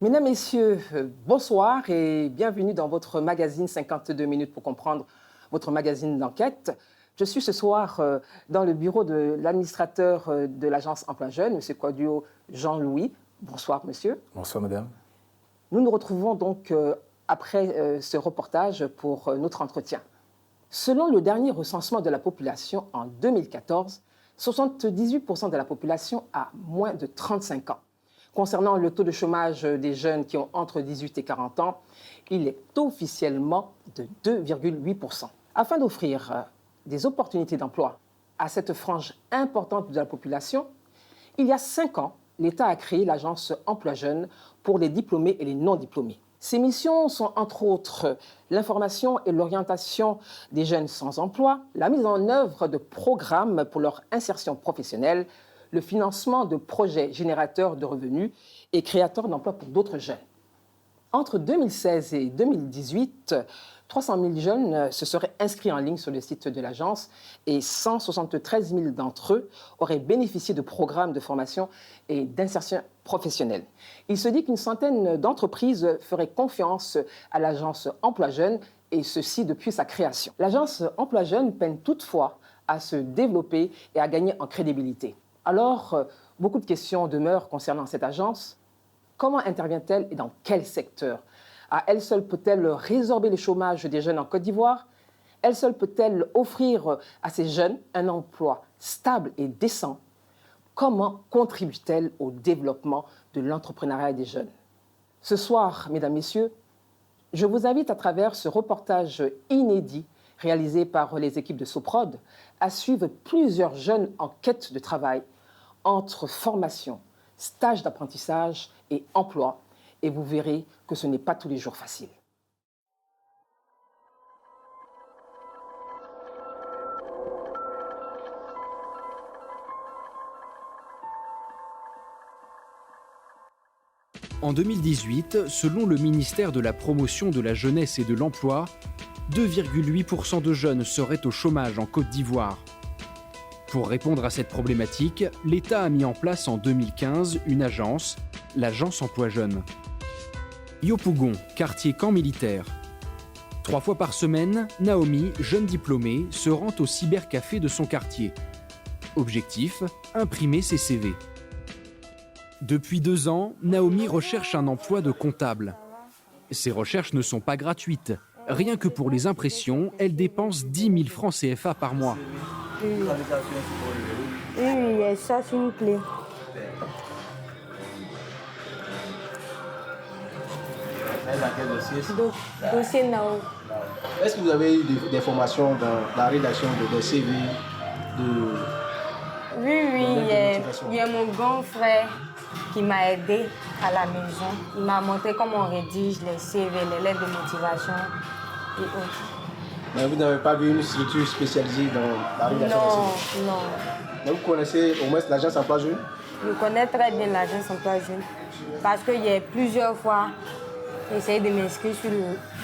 Mesdames, Messieurs, bonsoir et bienvenue dans votre magazine 52 minutes pour comprendre, votre magazine d'enquête. Je suis ce soir dans le bureau de l'administrateur de l'agence Emploi Jeune, M. Quadio Jean-Louis. Bonsoir, monsieur. Bonsoir, madame. Nous nous retrouvons donc après ce reportage pour notre entretien. Selon le dernier recensement de la population en 2014, 78% de la population a moins de 35 ans. Concernant le taux de chômage des jeunes qui ont entre 18 et 40 ans, il est officiellement de 2,8%. Afin d'offrir des opportunités d'emploi à cette frange importante de la population, il y a 5 ans, l'État a créé l'agence Emploi Jeune pour les diplômés et les non-diplômés. Ses missions sont entre autres l'information et l'orientation des jeunes sans emploi, la mise en œuvre de programmes pour leur insertion professionnelle, le financement de projets générateurs de revenus et créateurs d'emplois pour d'autres jeunes. Entre 2016 et 2018, 300 000 jeunes se seraient inscrits en ligne sur le site de l'agence et 173 000 d'entre eux auraient bénéficié de programmes de formation et d'insertion professionnelle. Il se dit qu'une centaine d'entreprises feraient confiance à l'agence Emploi Jeune, et ceci depuis sa création. L'agence Emploi Jeune peine toutefois à se développer et à gagner en crédibilité. Alors, beaucoup de questions demeurent concernant cette agence. Comment intervient-elle et dans quel secteur? À elle seule peut-elle résorber le chômage des jeunes en Côte d'Ivoire? Elle seule peut-elle offrir à ces jeunes un emploi stable et décent? Comment contribue-t-elle au développement de l'entrepreneuriat des jeunes? Ce soir, mesdames, messieurs, je vous invite à travers ce reportage inédit réalisé par les équipes de Soprod à suivre plusieurs jeunes en quête de travail entre formation, stage d'apprentissage et emploi, et vous verrez que ce n'est pas tous les jours facile. En 2018, selon le ministère de la Promotion de la Jeunesse et de l'Emploi, 2,8% de jeunes seraient au chômage en Côte d'Ivoire. Pour répondre à cette problématique, l'État a mis en place en 2015 une agence, l'agence Emploi Jeune. Yopougon, quartier camp militaire. 3 fois par semaine, Naomi, jeune diplômée, se rend au cybercafé de son quartier. Objectif, imprimer ses CV. Depuis 2 ans, Naomi recherche un emploi de comptable. Ses recherches ne sont pas gratuites. Rien que pour les impressions, elle dépense 10 000 francs CFA par mois. Oui, ça c'est une clé. Dossier Nao. Est-ce que vous avez eu des formations dans la rédaction de CV Oui, il y a mon grand frère qui m'a aidé à la maison. Il m'a montré comment on rédige les CV, les lettres de motivation et autres. Mais vous n'avez pas vu une structure spécialisée dans la rédaction des CV? Non. Mais vous connaissez au moins l'agence Emploi Jeune? Je connais très bien l'agence Emploi Jeune parce qu'il y a plusieurs fois essayé de m'inscrire sur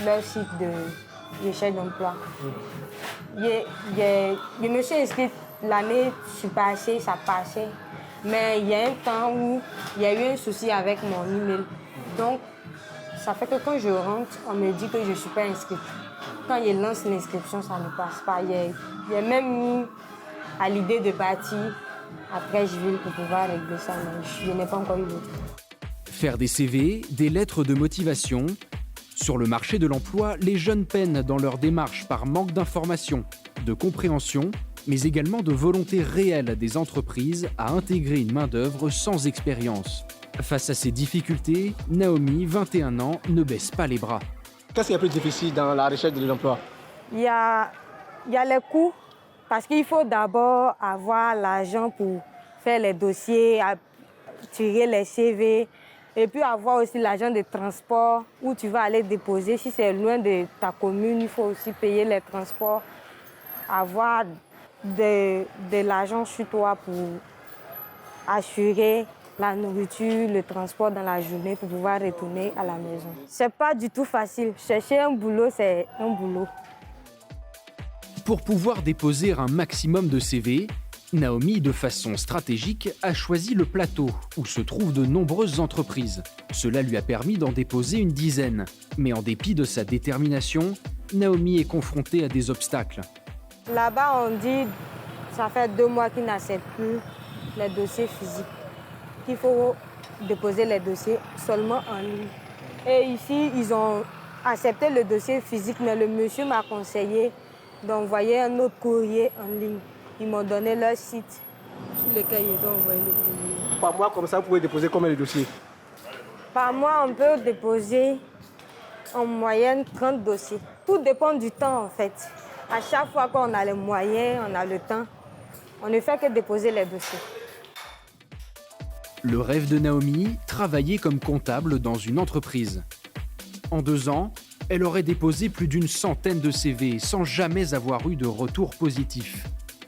leur site de recherche d'emploi. Je me suis inscrite l'année passée, ça passait. Mais il y a un temps où il y a eu un souci avec mon email. Donc, ça fait que quand je rentre, on me dit que je ne suis pas inscrite. Quand je lance l'inscription, ça ne passe pas. Il y a même eu à l'idée de partir après je vais pour pouvoir régler ça, mais je n'ai pas encore eu le temps. Faire des CV, des lettres de motivation. Sur le marché de l'emploi, les jeunes peinent dans leur démarche par manque d'information, de compréhension, mais également de volonté réelle des entreprises à intégrer une main-d'œuvre sans expérience. Face à ces difficultés, Naomi, 21 ans, ne baisse pas les bras. Qu'est-ce qui est plus difficile dans la recherche de l'emploi? Il y a les coûts, parce qu'il faut d'abord avoir l'argent pour faire les dossiers, tirer les CV, et puis avoir aussi l'argent de transport où tu vas aller déposer. Si c'est loin de ta commune, il faut aussi payer les transports, avoir de l'argent sur toi pour assurer la nourriture, le transport dans la journée pour pouvoir retourner à la maison. C'est pas du tout facile. Chercher un boulot, c'est un boulot. Pour pouvoir déposer un maximum de CV, Naomi, de façon stratégique, a choisi le plateau, où se trouvent de nombreuses entreprises. Cela lui a permis d'en déposer une dizaine. Mais en dépit de sa détermination, Naomi est confrontée à des obstacles. Là-bas, on dit, ça fait 2 mois qu'ils n'acceptent plus les dossiers physiques, qu'il faut déposer les dossiers seulement en ligne. Et ici, ils ont accepté le dossier physique, mais le monsieur m'a conseillé d'envoyer un autre courrier en ligne. Ils m'ont donné leur site sur lequel ils doivent envoyer le courrier. Par mois, comme ça, vous pouvez déposer combien de dossiers? Par mois, on peut déposer en moyenne 30 dossiers. Tout dépend du temps, en fait. À chaque fois qu'on a les moyens, on a le temps, on ne fait que déposer les dossiers. Le rêve de Naomi, travailler comme comptable dans une entreprise. En 2 ans, elle aurait déposé plus d'une centaine de CV sans jamais avoir eu de retour positif.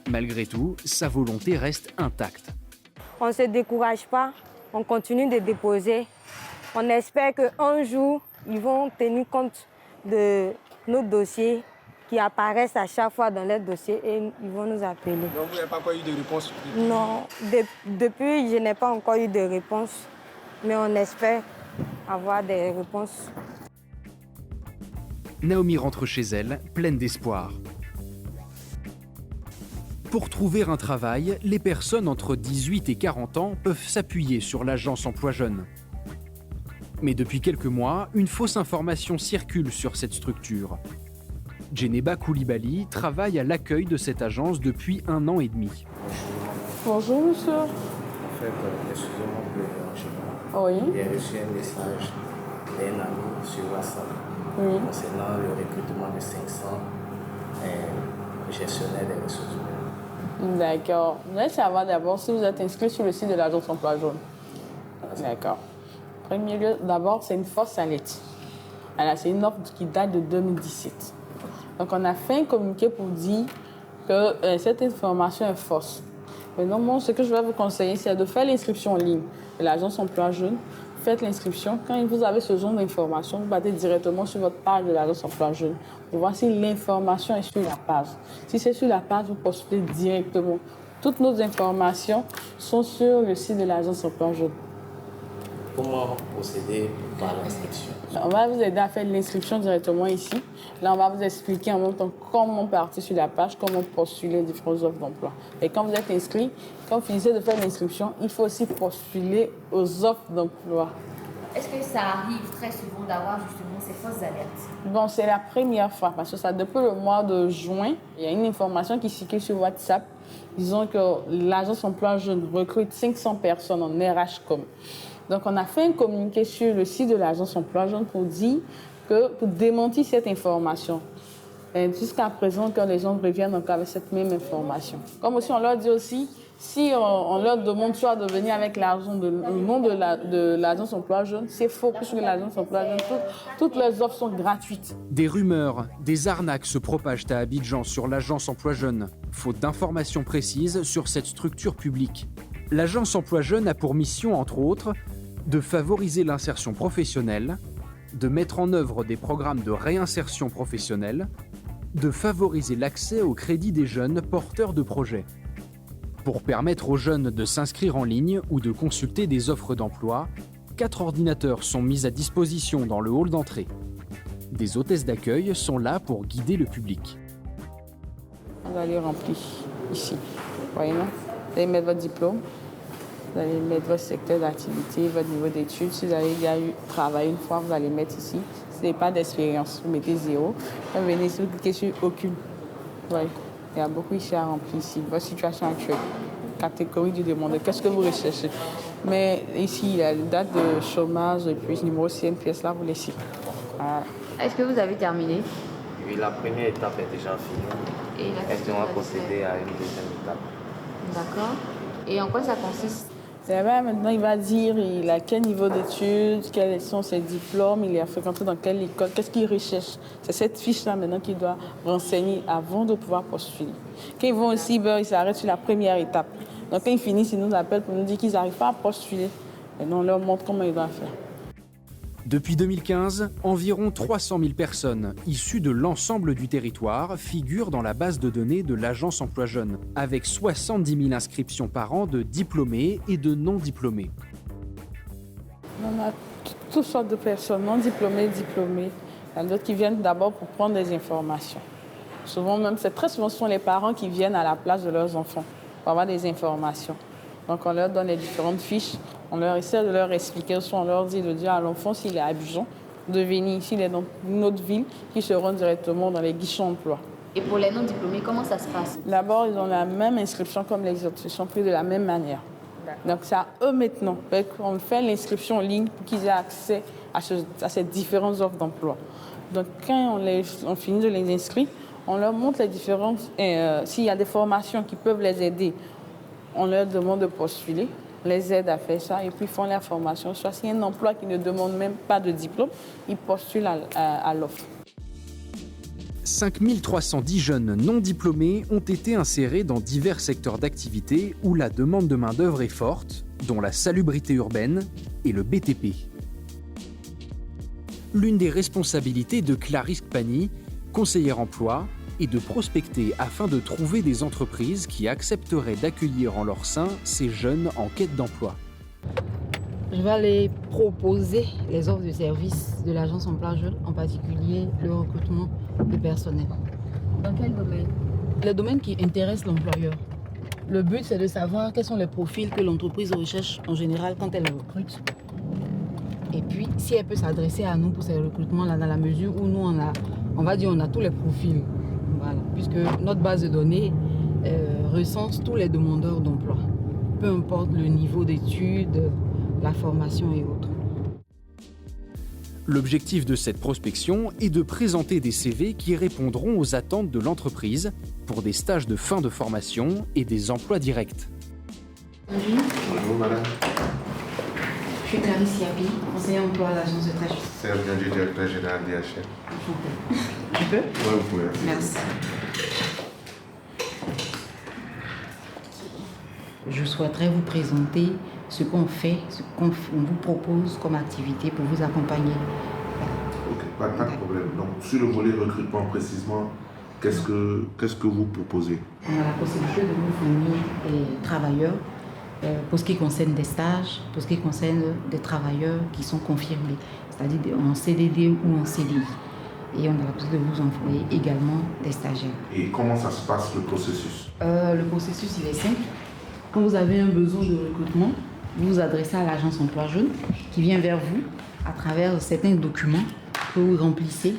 Malgré tout, sa volonté reste intacte. On ne se décourage pas, on continue de déposer. On espère qu'un jour, ils vont tenir compte de nos dossiers qui apparaissent à chaque fois dans les dossiers et ils vont nous appeler. Donc vous n'avez pas encore eu de réponse? Non, depuis, je n'ai pas encore eu de réponse, mais on espère avoir des réponses. Naomi rentre chez elle, pleine d'espoir. Pour trouver un travail, les personnes entre 18 et 40 ans peuvent s'appuyer sur l'agence Emploi Jeunes. Mais depuis quelques mois, une fausse information circule sur cette structure. Djeneba Koulibaly travaille à l'accueil de cette agence depuis 1 an et demi. Bonjour monsieur. En fait, excusez-moi pour le dérangement. Oui. J'ai reçu un message d'un ami sur WhatsApp concernant le recrutement de 500 gestionnaires des ressources humaines. D'accord. Je voulais savoir d'abord si vous êtes inscrit sur le site de l'agence Emploi Jaune. D'accord. Premier lieu, d'abord, c'est une fausse alerte. Alors, c'est une offre qui date de 2017. Donc, on a fait un communiqué pour dire que cette information est fausse. Maintenant, moi, ce que je vais vous conseiller, c'est de faire l'inscription en ligne de l'agence Emploi Jeune. Faites l'inscription. Quand vous avez ce genre d'informations, vous battez directement sur votre page de l'agence Emploi Jeune pour voir si l'information est sur la page. Si c'est sur la page, vous postulez directement. Toutes nos informations sont sur le site de l'agence Emploi Jeune. Comment procéder par l'inscription? On va vous aider à faire l'inscription directement ici. Là, on va vous expliquer en même temps comment partir sur la page, comment postuler les différentes offres d'emploi. Et quand vous êtes inscrit, quand vous finissez de faire l'inscription, il faut aussi postuler aux offres d'emploi. Est-ce que ça arrive très souvent d'avoir justement ces fausses alertes? Bon, c'est la première fois parce que ça, depuis le mois de juin, il y a une information qui circule sur WhatsApp. Disons que l'agence Emploi Jeune recrute 500 personnes en RH-Com. Donc, on a fait un communiqué sur le site de l'agence Emploi Jeune pour dire que, pour démentir cette information. Jusqu'à présent, quand les gens reviennent encore avec cette même information. Comme aussi, on leur dit aussi, si on leur demande soit de venir avec l'argent, le nom de l'agence Emploi Jeune, c'est faux, puisque l'agence Emploi Jeune, toutes les offres sont gratuites. Des rumeurs, des arnaques se propagent à Abidjan sur l'agence Emploi Jeunes, faute d'informations précises sur cette structure publique. L'agence Emploi Jeunes a pour mission, entre autres, de favoriser l'insertion professionnelle, de mettre en œuvre des programmes de réinsertion professionnelle, de favoriser l'accès au crédit des jeunes porteurs de projets. Pour permettre aux jeunes de s'inscrire en ligne ou de consulter des offres d'emploi, 4 ordinateurs sont mis à disposition dans le hall d'entrée. Des hôtesses d'accueil sont là pour guider le public. Vous allez remplir ici. Voyez, non? Vous allez mettre votre diplôme. Vous allez mettre votre secteur d'activité, votre niveau d'études. Si vous avez déjà eu travail une fois, vous allez mettre ici. Si vous n'avez pas d'expérience, vous mettez 0. Quand vous venez ici, vous cliquez sur aucune. Ouais. Il y a beaucoup ici à remplir ici. Votre situation actuelle, catégorie du demandeur, qu'est-ce que vous recherchez? Mais ici, il y a la date de chômage et puis le numéro CNPS, là, vous laissez. Voilà. Est-ce que vous avez terminé? Oui, la première étape est déjà finie. Et Est-ce qu'on va procéder à une deuxième étape? D'accord. Et en quoi ça consiste? Et là, maintenant, il va dire il a quel niveau d'études, quels sont ses diplômes, il a fréquenté dans quelle école, qu'est-ce qu'il recherche. C'est cette fiche-là maintenant qu'il doit renseigner avant de pouvoir postuler. Quand ils vont aussi, ils s'arrêtent sur la première étape. Donc quand ils finissent, ils nous appellent pour nous dire qu'ils n'arrivent pas à postuler. Et nous, on leur montre comment ils doivent faire. Depuis 2015, environ 300 000 personnes issues de l'ensemble du territoire figurent dans la base de données de l'Agence Emploi Jeunes, avec 70 000 inscriptions par an de diplômés et de non-diplômés. On a toutes sortes de personnes, non diplômées, diplômées. Il y en a d'autres qui viennent d'abord pour prendre des informations. Souvent même, très souvent, ce sont les parents qui viennent à la place de leurs enfants pour avoir des informations. Donc on leur donne les différentes fiches, on leur essaie de leur expliquer, soit on leur dit de dire à l'enfant s'il est à Abidjan, de venir, s'il est dans une autre ville, qui se rend directement dans les guichets emploi. Et pour les non-diplômés, comment ça se passe? D'abord, ils ont la même inscription comme les autres, ils sont pris de la même manière. Donc c'est à eux maintenant qu'on fait l'inscription en ligne pour qu'ils aient accès à ces différentes offres d'emploi. Donc quand on finit de les inscrire, on leur montre les différences. S'il y a des formations qui peuvent les aider, on leur demande de postuler, on les aide à faire ça et puis ils font la formation. Soit s'il y a un emploi qui ne demande même pas de diplôme, ils postulent à l'offre. 5 310 jeunes non diplômés ont été insérés dans divers secteurs d'activité où la demande de main-d'œuvre est forte, dont la salubrité urbaine et le BTP. L'une des responsabilités de Clarisse Pani, conseillère emploi, est de prospecter afin de trouver des entreprises qui accepteraient d'accueillir en leur sein ces jeunes en quête d'emploi. Je vais aller proposer les offres de services de l'Agence Emploi Jeunes, en particulier le recrutement de personnel. Dans quel domaine? Les domaines qui intéressent l'employeur. Le but, c'est de savoir quels sont les profils que l'entreprise recherche en général quand elle recrute. Et puis, si elle peut s'adresser à nous pour ces recrutements-là, dans la mesure où nous, on a tous les profils. Voilà, puisque notre base de données recense tous les demandeurs d'emploi, peu importe le niveau d'études, la formation et autres. L'objectif de cette prospection est de présenter des CV qui répondront aux attentes de l'entreprise pour des stages de fin de formation et des emplois directs. Bonjour madame. Je suis Clarisse Yabi, conseillère emploi à l'agence de Trèche. Serge du directeur général d'IHL. Tu peux? Oui, vous pouvez. Merci. Je souhaiterais vous présenter ce qu'on fait, ce qu'on vous propose comme activité pour vous accompagner. Ok, pas de problème. Donc, sur le volet recrutement précisément, qu'est-ce que vous proposez? On a la possibilité de vous fournir des travailleurs pour ce qui concerne des stages, pour ce qui concerne des travailleurs qui sont confirmés, c'est-à-dire en CDD ou en CDI. Et on a la possibilité de vous envoyer également des stagiaires. Et comment ça se passe, le processus? Le processus, il est simple. Quand vous avez un besoin de recrutement, vous vous adressez à l'Agence Emploi Jeunes qui vient vers vous à travers certains documents que vous remplissez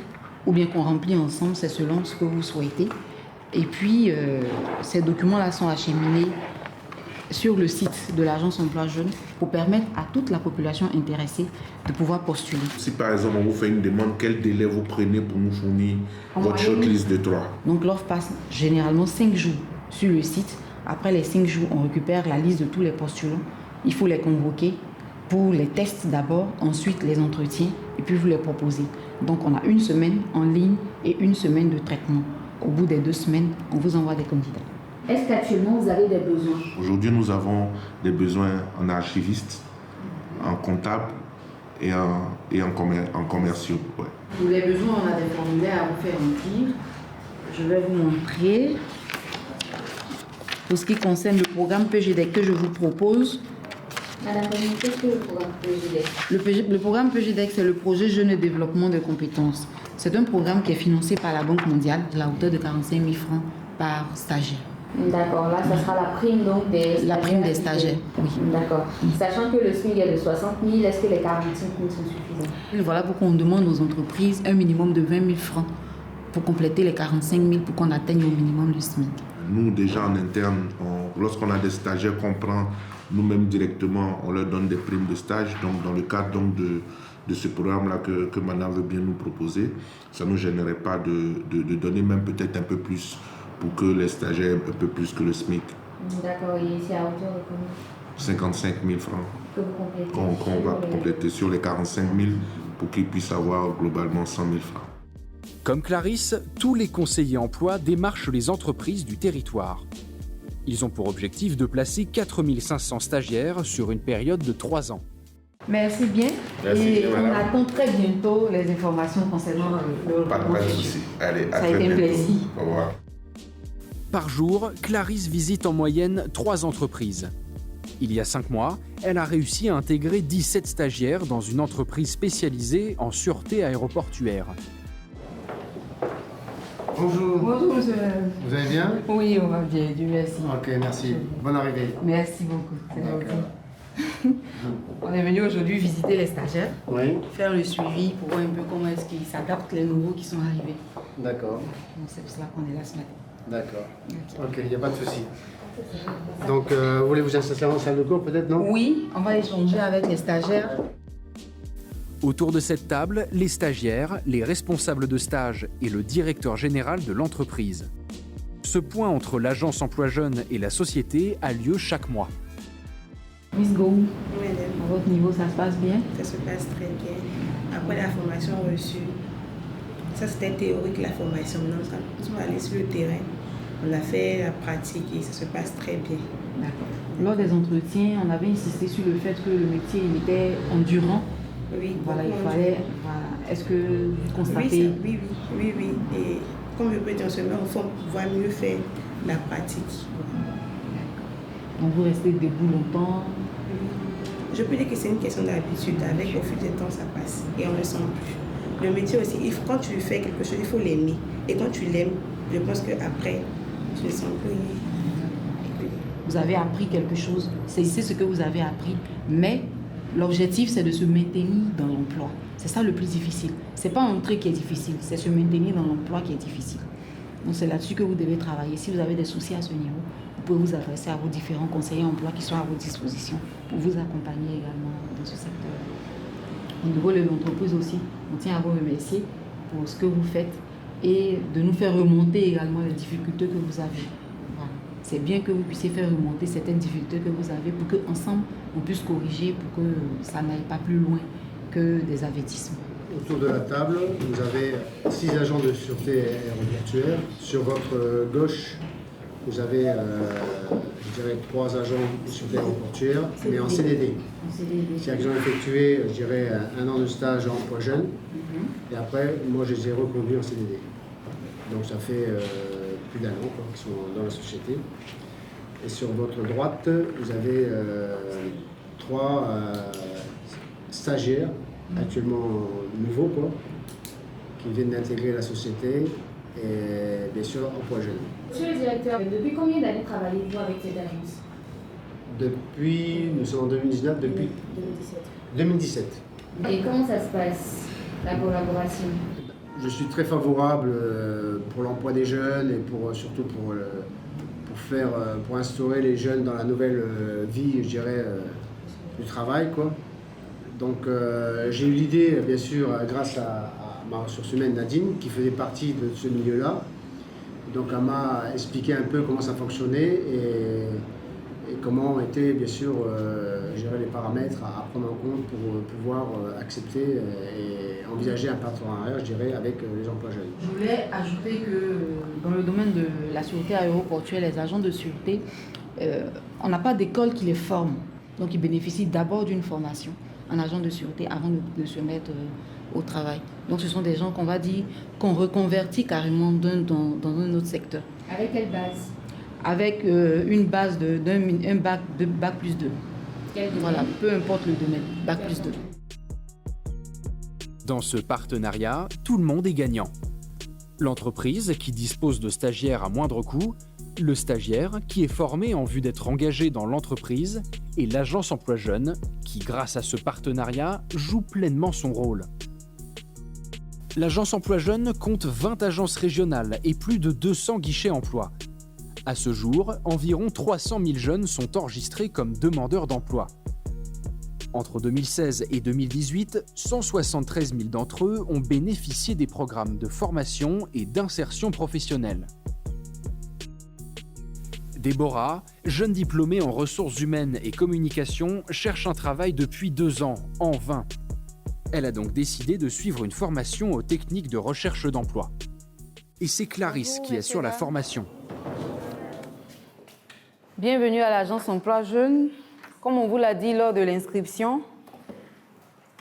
ou bien qu'on remplit ensemble, c'est selon ce que vous souhaitez. Et puis, ces documents-là sont acheminés sur le site de l'Agence Emploi Jeunes pour permettre à toute la population intéressée de pouvoir postuler. Si par exemple on vous fait une demande, quel délai vous prenez pour nous fournir votre shortlist de 3? Donc l'offre passe généralement 5 jours sur le site. Après les 5 jours, on récupère la liste de tous les postulants. Il faut les convoquer pour les tests d'abord, ensuite les entretiens et puis vous les proposez. Donc on a 1 semaine en ligne et 1 semaine de traitement. Au bout des 2 semaines, on vous envoie des candidats. Est-ce qu'actuellement vous avez des besoins? Aujourd'hui, nous avons des besoins en archiviste, en comptable et en commerciaux. Ouais. Pour les besoins, on a des formulaires à vous faire remplir. Je vais vous montrer. Pour ce qui concerne le programme PGDEC que je vous propose. Madame, qu'est-ce que le programme PGDEC? Le programme PGDEC, c'est le projet Jeunes et Développement des compétences. C'est un programme qui est financé par la Banque mondiale à la hauteur de 45 000 francs par stagiaire. D'accord, là, ça sera la prime donc des stagiaires. La prime des stagiaires, oui. D'accord. Sachant que le SMIC est de 60 000, est-ce que les 45 000 sont suffisants? Voilà pourquoi on demande aux entreprises un minimum de 20 000 francs pour compléter les 45 000 pour qu'on atteigne au minimum le SMIC. Nous, déjà en interne, lorsqu'on a des stagiaires qu'on prend nous-mêmes directement, on leur donne des primes de stage. Donc, dans le cadre donc, de ce programme-là que Madame veut bien nous proposer, ça ne nous gênerait pas de donner même peut-être un peu plus pour que les stagiaires aient un peu plus que le SMIC. D'accord, et c'est à hauteur de combien? 55 000 francs. Que vous complétez qu'on va compléter sur les 45 000 pour qu'ils puissent avoir globalement 100 000 francs. Comme Clarisse, tous les conseillers emploi démarchent les entreprises du territoire. Ils ont pour objectif de placer 4 500 stagiaires sur une période de 3 ans. Merci bien. Merci et bien, on madame. attend très bientôt les informations concernant le Pas de souci. Allez, à Ça a très été un bientôt. plaisir. Au revoir. Par jour, Clarisse visite en moyenne 3 entreprises. Il y a 5 mois, elle a réussi à intégrer 17 stagiaires dans une entreprise spécialisée en sûreté aéroportuaire. Bonjour. Bonjour, monsieur. Vous allez bien? Oui, on va bien, Dieu merci. Ok, merci. Bonne arrivée. Merci beaucoup. C'est D'accord. gentil. On est venu aujourd'hui visiter les stagiaires, Oui, faire le suivi pour voir un peu comment est-ce qu'ils s'adaptent les nouveaux qui sont arrivés. d'accord. Donc c'est pour cela qu'on est là ce matin. D'accord. Ok, il n'y a pas de souci. Donc, vous voulez vous installer en salle de cours peut-être, non? Oui, on va échanger avec les stagiaires. Autour de cette table, les stagiaires, les responsables de stage et le directeur général de l'entreprise. Ce point entre l'agence emploi jeune et la société a lieu chaque mois. Miss Go, Oui, à votre niveau, ça se passe bien? ça se passe très bien. Après la formation reçue, ça c'était théorique la formation. Maintenant, nous sommes allés sur le terrain, on a fait la pratique et ça se passe très bien. D'accord. Lors des entretiens, on avait insisté sur le fait que le métier il était endurant. Oui, Voilà, il beaucoup fallait. Voilà. Est-ce que vous Oui, constatez? oui. Et comme je peux dire, on se met en forme pour pouvoir mieux faire la pratique. Donc vous restez debout longtemps? Je peux dire que c'est une question d'habitude. Avec au fil du temps, ça passe et on ne le sent plus. Le métier aussi, quand tu fais quelque chose, il faut l'aimer. Et quand tu l'aimes, je pense qu'après, tu ne sens plus. Vous avez appris quelque chose, c'est ce que vous avez appris, mais l'objectif c'est de se maintenir dans l'emploi. C'est ça le plus difficile. C'est pas entrer qui est difficile, c'est se maintenir dans l'emploi qui est difficile. Donc c'est là-dessus que vous devez travailler. Si vous avez des soucis à ce niveau, vous pouvez vous adresser à vos différents conseillers emploi qui sont à votre disposition pour vous accompagner également dans ce secteur. Au niveau de l'entreprise aussi, on tient à vous remercier pour ce que vous faites et de nous faire remonter également les difficultés que vous avez. Voilà. C'est bien que vous puissiez faire remonter certaines difficultés que vous avez pour qu'ensemble, on puisse corriger pour que ça n'aille pas plus loin que des avertissements. Autour de la table, vous avez 6 agents de sûreté aéroportuaire. Sur votre gauche, vous avez, je dirais, 3 agents de sûreté aéroportuaire, mais en CDD. C'est-à-dire qu'ils ont effectué, je dirais, 1 an de stage en emploi jeune. Et après, moi, je les ai reconduits en CDD. Donc ça fait plus d'1 an qu'ils sont dans la société. Et sur votre droite, vous avez 3 stagiaires, actuellement nouveaux, qui viennent d'intégrer la société et bien sûr emploi jeune. Monsieur le directeur, depuis combien d'années travaillez-vous avec cette agence? Depuis, nous sommes en 2019, depuis 2017. Et comment ça se passe, la collaboration? Je suis très favorable pour l'emploi des jeunes et surtout pour instaurer les jeunes dans la nouvelle vie, je dirais, du travail, quoi. Donc j'ai eu l'idée, bien sûr, grâce à ma ressource humaine Nadine, qui faisait partie de ce milieu-là. Donc elle m'a expliqué un peu comment ça fonctionnait et comment étaient, bien sûr, les paramètres à prendre en compte pour pouvoir accepter et envisager un partenariat, je dirais, avec les emplois jeunes. Je voulais ajouter que dans le domaine de la sûreté aéroportuaire, les agents de sûreté, on n'a pas d'école qui les forme. Donc ils bénéficient d'abord d'une formation en agent de sûreté avant de se mettre au travail. Donc ce sont des gens qu'on va dire qu'on reconvertit carrément dans un autre secteur. Avec quelle base? Avec une base d'un bac plus 2. Voilà, peu importe le domaine, bac plus 2. Dans ce partenariat, tout le monde est gagnant. L'entreprise qui dispose de stagiaires à moindre coût, le stagiaire qui est formé en vue d'être engagé dans l'entreprise et l'agence emploi jeune qui, grâce à ce partenariat, joue pleinement son rôle. L'agence emploi jeune compte 20 agences régionales et plus de 200 guichets emploi. À ce jour, environ 300 000 jeunes sont enregistrés comme demandeurs d'emploi. Entre 2016 et 2018, 173 000 d'entre eux ont bénéficié des programmes de formation et d'insertion professionnelle. Déborah, jeune diplômée en ressources humaines et communication, cherche un travail depuis 2 ans, en vain. Elle a donc décidé de suivre une formation aux techniques de recherche d'emploi. Et c'est Clarisse qui assure la formation. Bienvenue à l'agence emploi jeune. Comme on vous l'a dit lors de l'inscription,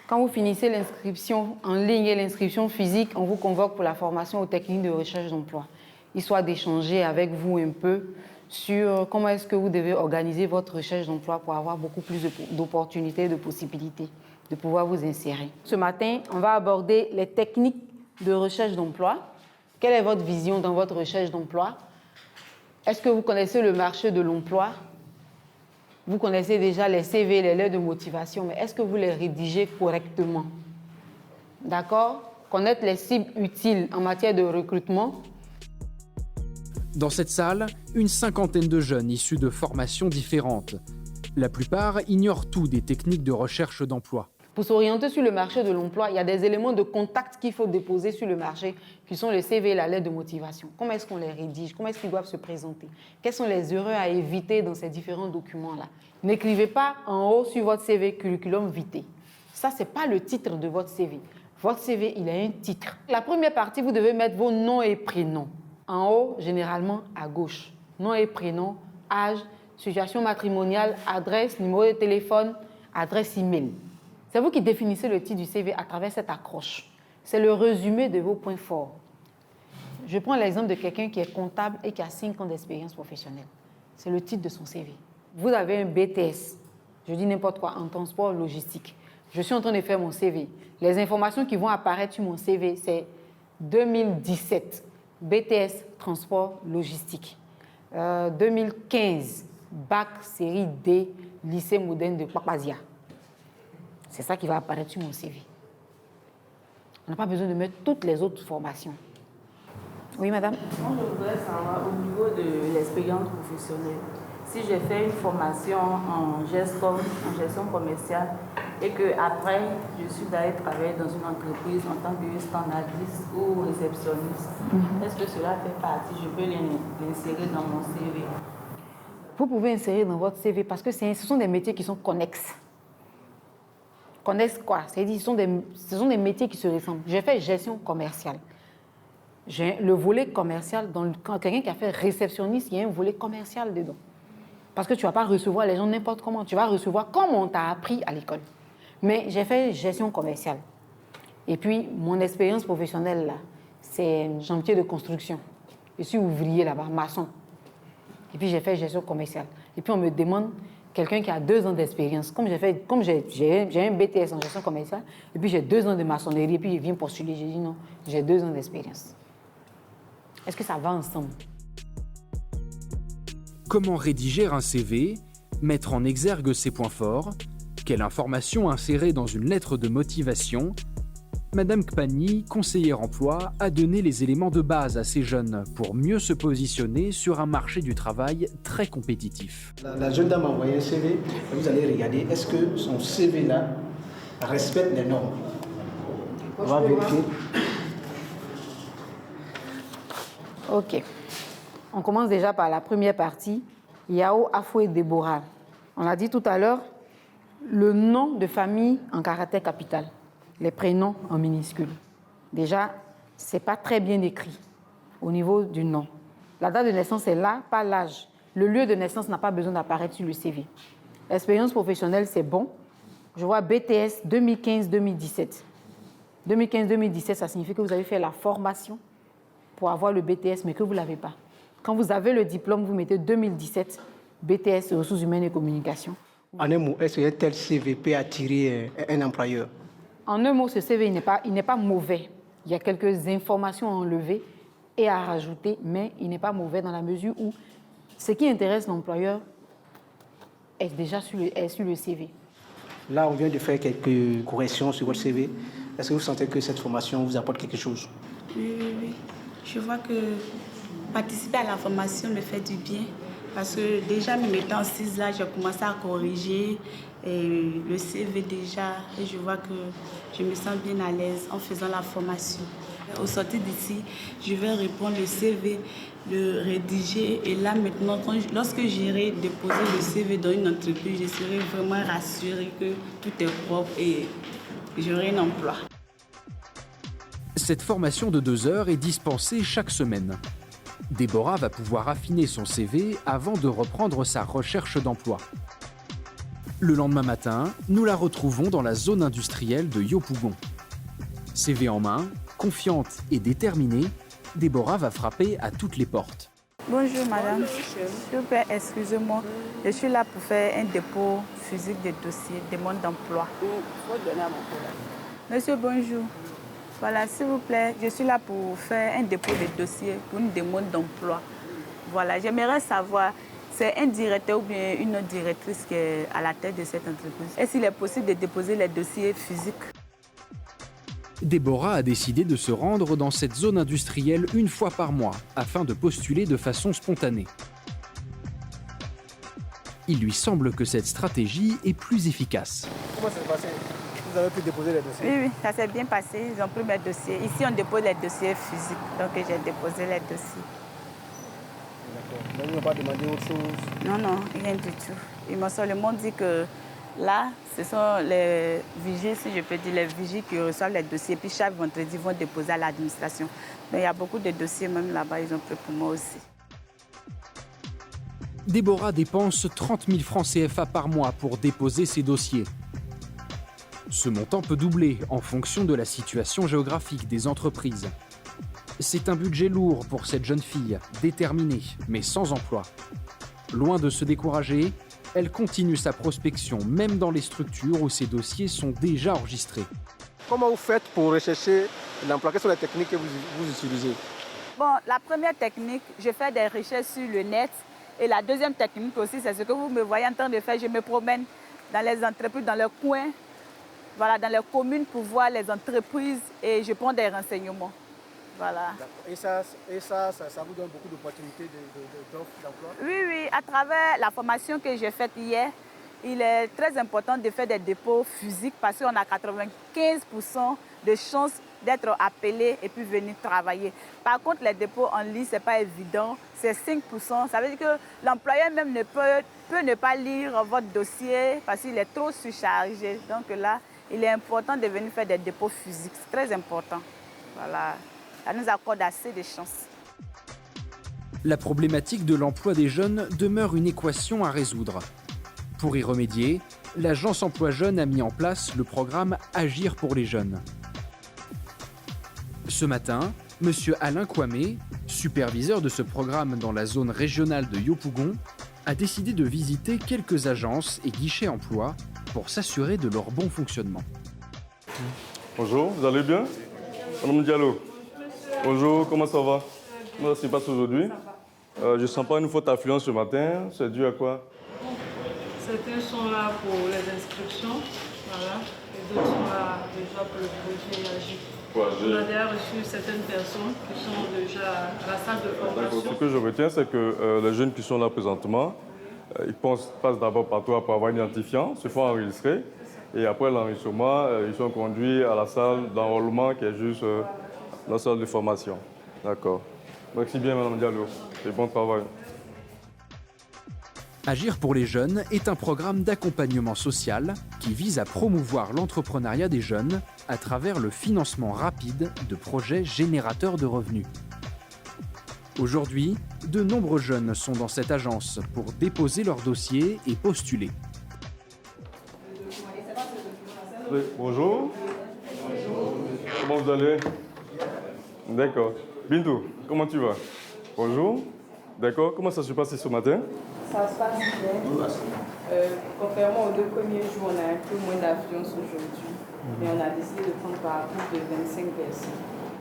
Quand vous finissez l'inscription en ligne et l'inscription physique, on vous convoque pour la formation aux techniques de recherche d'emploi, histoire d'échanger avec vous un peu sur comment est-ce que vous devez organiser votre recherche d'emploi pour avoir beaucoup plus d'opportunités, de possibilités, de pouvoir vous insérer. Ce matin, on va aborder les techniques de recherche d'emploi. Quelle est votre vision dans votre recherche d'emploi? Est-ce que vous connaissez le marché de l'emploi? Vous connaissez déjà les CV, les lettres de motivation, mais est-ce que vous les rédigez correctement? D'accord? Connaître les cibles utiles en matière de recrutement. Dans cette salle, une cinquantaine de jeunes issus de formations différentes. La plupart ignorent tout des techniques de recherche d'emploi. Pour s'orienter sur le marché de l'emploi, il y a des éléments de contact qu'il faut déposer sur le marché, qui sont les CV et la lettre de motivation. Comment est-ce qu'on les rédige? Comment est-ce qu'ils doivent se présenter? Quelles sont les erreurs à éviter dans ces différents documents-là? N'écrivez pas en haut sur votre CV « curriculum vitae ». Ça, ce n'est pas le titre de votre CV. Votre CV, il a un titre. La première partie, vous devez mettre vos noms et prénoms. En haut, généralement à gauche. Nom et prénom, âge, situation matrimoniale, adresse, numéro de téléphone, adresse email. C'est vous qui définissez le titre du CV à travers cette accroche. C'est le résumé de vos points forts. Je prends l'exemple de quelqu'un qui est comptable et qui a 5 ans d'expérience professionnelle. C'est le titre de son CV. Vous avez un BTS, je dis n'importe quoi, en transport logistique. Je suis en train de faire mon CV. Les informations qui vont apparaître sur mon CV, c'est 2017, BTS, transport logistique. 2015, bac série D, lycée moderne de Papazia. C'est ça qui va apparaître sur mon CV. On n'a pas besoin de mettre toutes les autres formations. Oui, madame? Moi, je voudrais savoir, au niveau de l'expérience professionnelle, si j'ai fait une formation en GESCOM, en gestion commerciale, et qu'après, je suis allée travailler dans une entreprise en tant que standardiste ou réceptionniste, est-ce que cela fait partie? Je peux l'insérer dans mon CV? Vous pouvez insérer dans votre CV parce que ce sont des métiers qui sont connexes. Connexes quoi? C'est-à-dire ce sont des métiers qui se ressemblent. J'ai fait gestion commerciale. J'ai le volet commercial, quand quelqu'un qui a fait réceptionniste, il y a un volet commercial dedans. Parce que tu ne vas pas recevoir les gens n'importe comment. Tu vas recevoir comme on t'a appris à l'école. Mais j'ai fait gestion commerciale. Et puis, mon expérience professionnelle, là, c'est un chantier de construction. Je suis ouvrier là-bas, maçon. Et puis, j'ai fait gestion commerciale. Et puis, on me demande quelqu'un qui a 2 ans d'expérience. Comme j'ai un BTS en gestion commerciale, et puis j'ai 2 ans de maçonnerie, et puis il vient postuler. J'ai dit non, j'ai 2 ans d'expérience. Est-ce que ça va ensemble? Comment rédiger un CV, mettre en exergue ses points forts, quelle information insérer dans une lettre de motivation? Madame Kpani, conseillère emploi, a donné les éléments de base à ces jeunes pour mieux se positionner sur un marché du travail très compétitif. La jeune dame a envoyé un CV, vous allez regarder, est-ce que son CV-là respecte les normes? On va vérifier. Ok. On commence déjà par la première partie. Yao Afoué Déborah. On l'a dit tout à l'heure, le nom de famille en caractère capital. Les prénoms en minuscules. Déjà, ce n'est pas très bien écrit au niveau du nom. La date de naissance est là, pas l'âge. Le lieu de naissance n'a pas besoin d'apparaître sur le CV. L'expérience professionnelle, c'est bon. Je vois BTS 2015-2017. 2015-2017, ça signifie que vous avez fait la formation pour avoir le BTS, mais que vous ne l'avez pas. Quand vous avez le diplôme, vous mettez 2017, BTS, ressources humaines et communication. En un mot, est-ce qu'un tel CV peut attirer un employeur? En un mot, ce CV il n'est pas mauvais. Il y a quelques informations à enlever et à rajouter, mais il n'est pas mauvais dans la mesure où ce qui intéresse l'employeur est déjà sur le CV. Là, on vient de faire quelques corrections sur votre CV. Est-ce que vous sentez que cette formation vous apporte quelque chose? Oui. Je vois que participer à la formation me fait du bien. Parce que déjà, me mettant assise là, j'ai commencé à corriger le CV déjà. Et je vois que je me sens bien à l'aise en faisant la formation. Au sortir d'ici, je vais répondre le CV, le rédiger. Et là, maintenant, lorsque j'irai déposer le CV dans une entreprise, je serai vraiment rassurée que tout est propre et j'aurai un emploi. Cette formation de 2 heures est dispensée chaque semaine. Déborah va pouvoir affiner son CV avant de reprendre sa recherche d'emploi. Le lendemain matin, nous la retrouvons dans la zone industrielle de Yopougon. CV en main, confiante et déterminée, Déborah va frapper à toutes les portes. Bonjour madame, s'il vous plaît, excusez-moi. Je suis là pour faire un dépôt physique de dossiers, demande d'emploi. Monsieur, bonjour. Voilà, s'il vous plaît, je suis là pour faire un dépôt de dossier pour une demande d'emploi. Voilà, j'aimerais savoir, c'est un directeur ou bien une autre directrice qui est à la tête de cette entreprise. Est-ce qu'il est possible de déposer les dossiers physiques? Déborah a décidé de se rendre dans cette zone industrielle une fois par mois afin de postuler de façon spontanée. Il lui semble que cette stratégie est plus efficace. Comment ça s'est passé? Vous avez pu déposer les dossiers? Oui, ça s'est bien passé. Ils ont pris mes dossiers. Ici, on dépose les dossiers physiques. Donc, j'ai déposé les dossiers. D'accord. Donc, ils n'ont pas demandé autre chose? Non, non, rien du tout. Ils m'ont seulement dit que là, ce sont les vigiles, si je peux dire, les vigiles qui reçoivent les dossiers. Puis chaque vendredi, ils vont déposer à l'administration. Donc il y a beaucoup de dossiers, même là-bas, ils ont pris pour moi aussi. Déborah dépense 30 000 francs CFA par mois pour déposer ses dossiers. Ce montant peut doubler en fonction de la situation géographique des entreprises. C'est un budget lourd pour cette jeune fille, déterminée, mais sans emploi. Loin de se décourager, elle continue sa prospection, même dans les structures où ses dossiers sont déjà enregistrés. Comment vous faites pour rechercher l'emploi? Quelles sont les techniques que vous utilisez? Bon, la première technique, je fais des recherches sur le net. Et la deuxième technique aussi, c'est ce que vous me voyez en train de faire. Je me promène dans les entreprises, dans les coins, voilà, dans les communes pour voir les entreprises et je prends des renseignements. Voilà. Et ça vous donne beaucoup d'opportunités d'offres d'emploi? Oui, oui. À travers la formation que j'ai faite hier, il est très important de faire des dépôts physiques parce qu'on a 95% de chances d'être appelé et puis venir travailler. Par contre, les dépôts en ligne, ce n'est pas évident. C'est 5%. Ça veut dire que l'employeur même peut ne pas lire votre dossier parce qu'il est trop surchargé. Donc là, il est important de venir faire des dépôts physiques. C'est très important. Voilà. Ça nous accorde assez de chances. La problématique de l'emploi des jeunes demeure une équation à résoudre. Pour y remédier, l'agence Emploi Jeunes a mis en place le programme Agir pour les jeunes. Ce matin, M. Alain Kwame, superviseur de ce programme dans la zone régionale de Yopougon, a décidé de visiter quelques agences et guichets emploi pour s'assurer de leur bon fonctionnement. Bonjour, vous allez bien? Madame Diallo. Bonjour, comment ça va? Comment ça se passe aujourd'hui? Je ne sens pas une forte affluence ce matin. C'est dû à quoi? Certains sont là pour les inscriptions, voilà, et d'autres sont là déjà pour le projet Agir. On a déjà reçu certaines personnes qui sont déjà à la salle de formation. Ce que je retiens, c'est que les jeunes qui sont là présentement, ils passent d'abord par toi pour avoir un identifiant, se font enregistrer, et après l'enregistrement, ils sont conduits à la salle d'enrôlement qui est juste la salle de formation. D'accord. Merci bien, Madame Diallo, et bon travail. Agir pour les jeunes est un programme d'accompagnement social qui vise à promouvoir l'entrepreneuriat des jeunes à travers le financement rapide de projets générateurs de revenus. Aujourd'hui, de nombreux jeunes sont dans cette agence pour déposer leur dossier et postuler. Oui, bonjour. Comment vous allez? D'accord. Bintou, comment tu vas? Bonjour. D'accord. Comment ça se passe ce matin? Ça se passe bien. Contrairement aux 2 premiers jours, on a un peu moins d'affluence aujourd'hui. Mais on a décidé de prendre par plus de 25 personnes.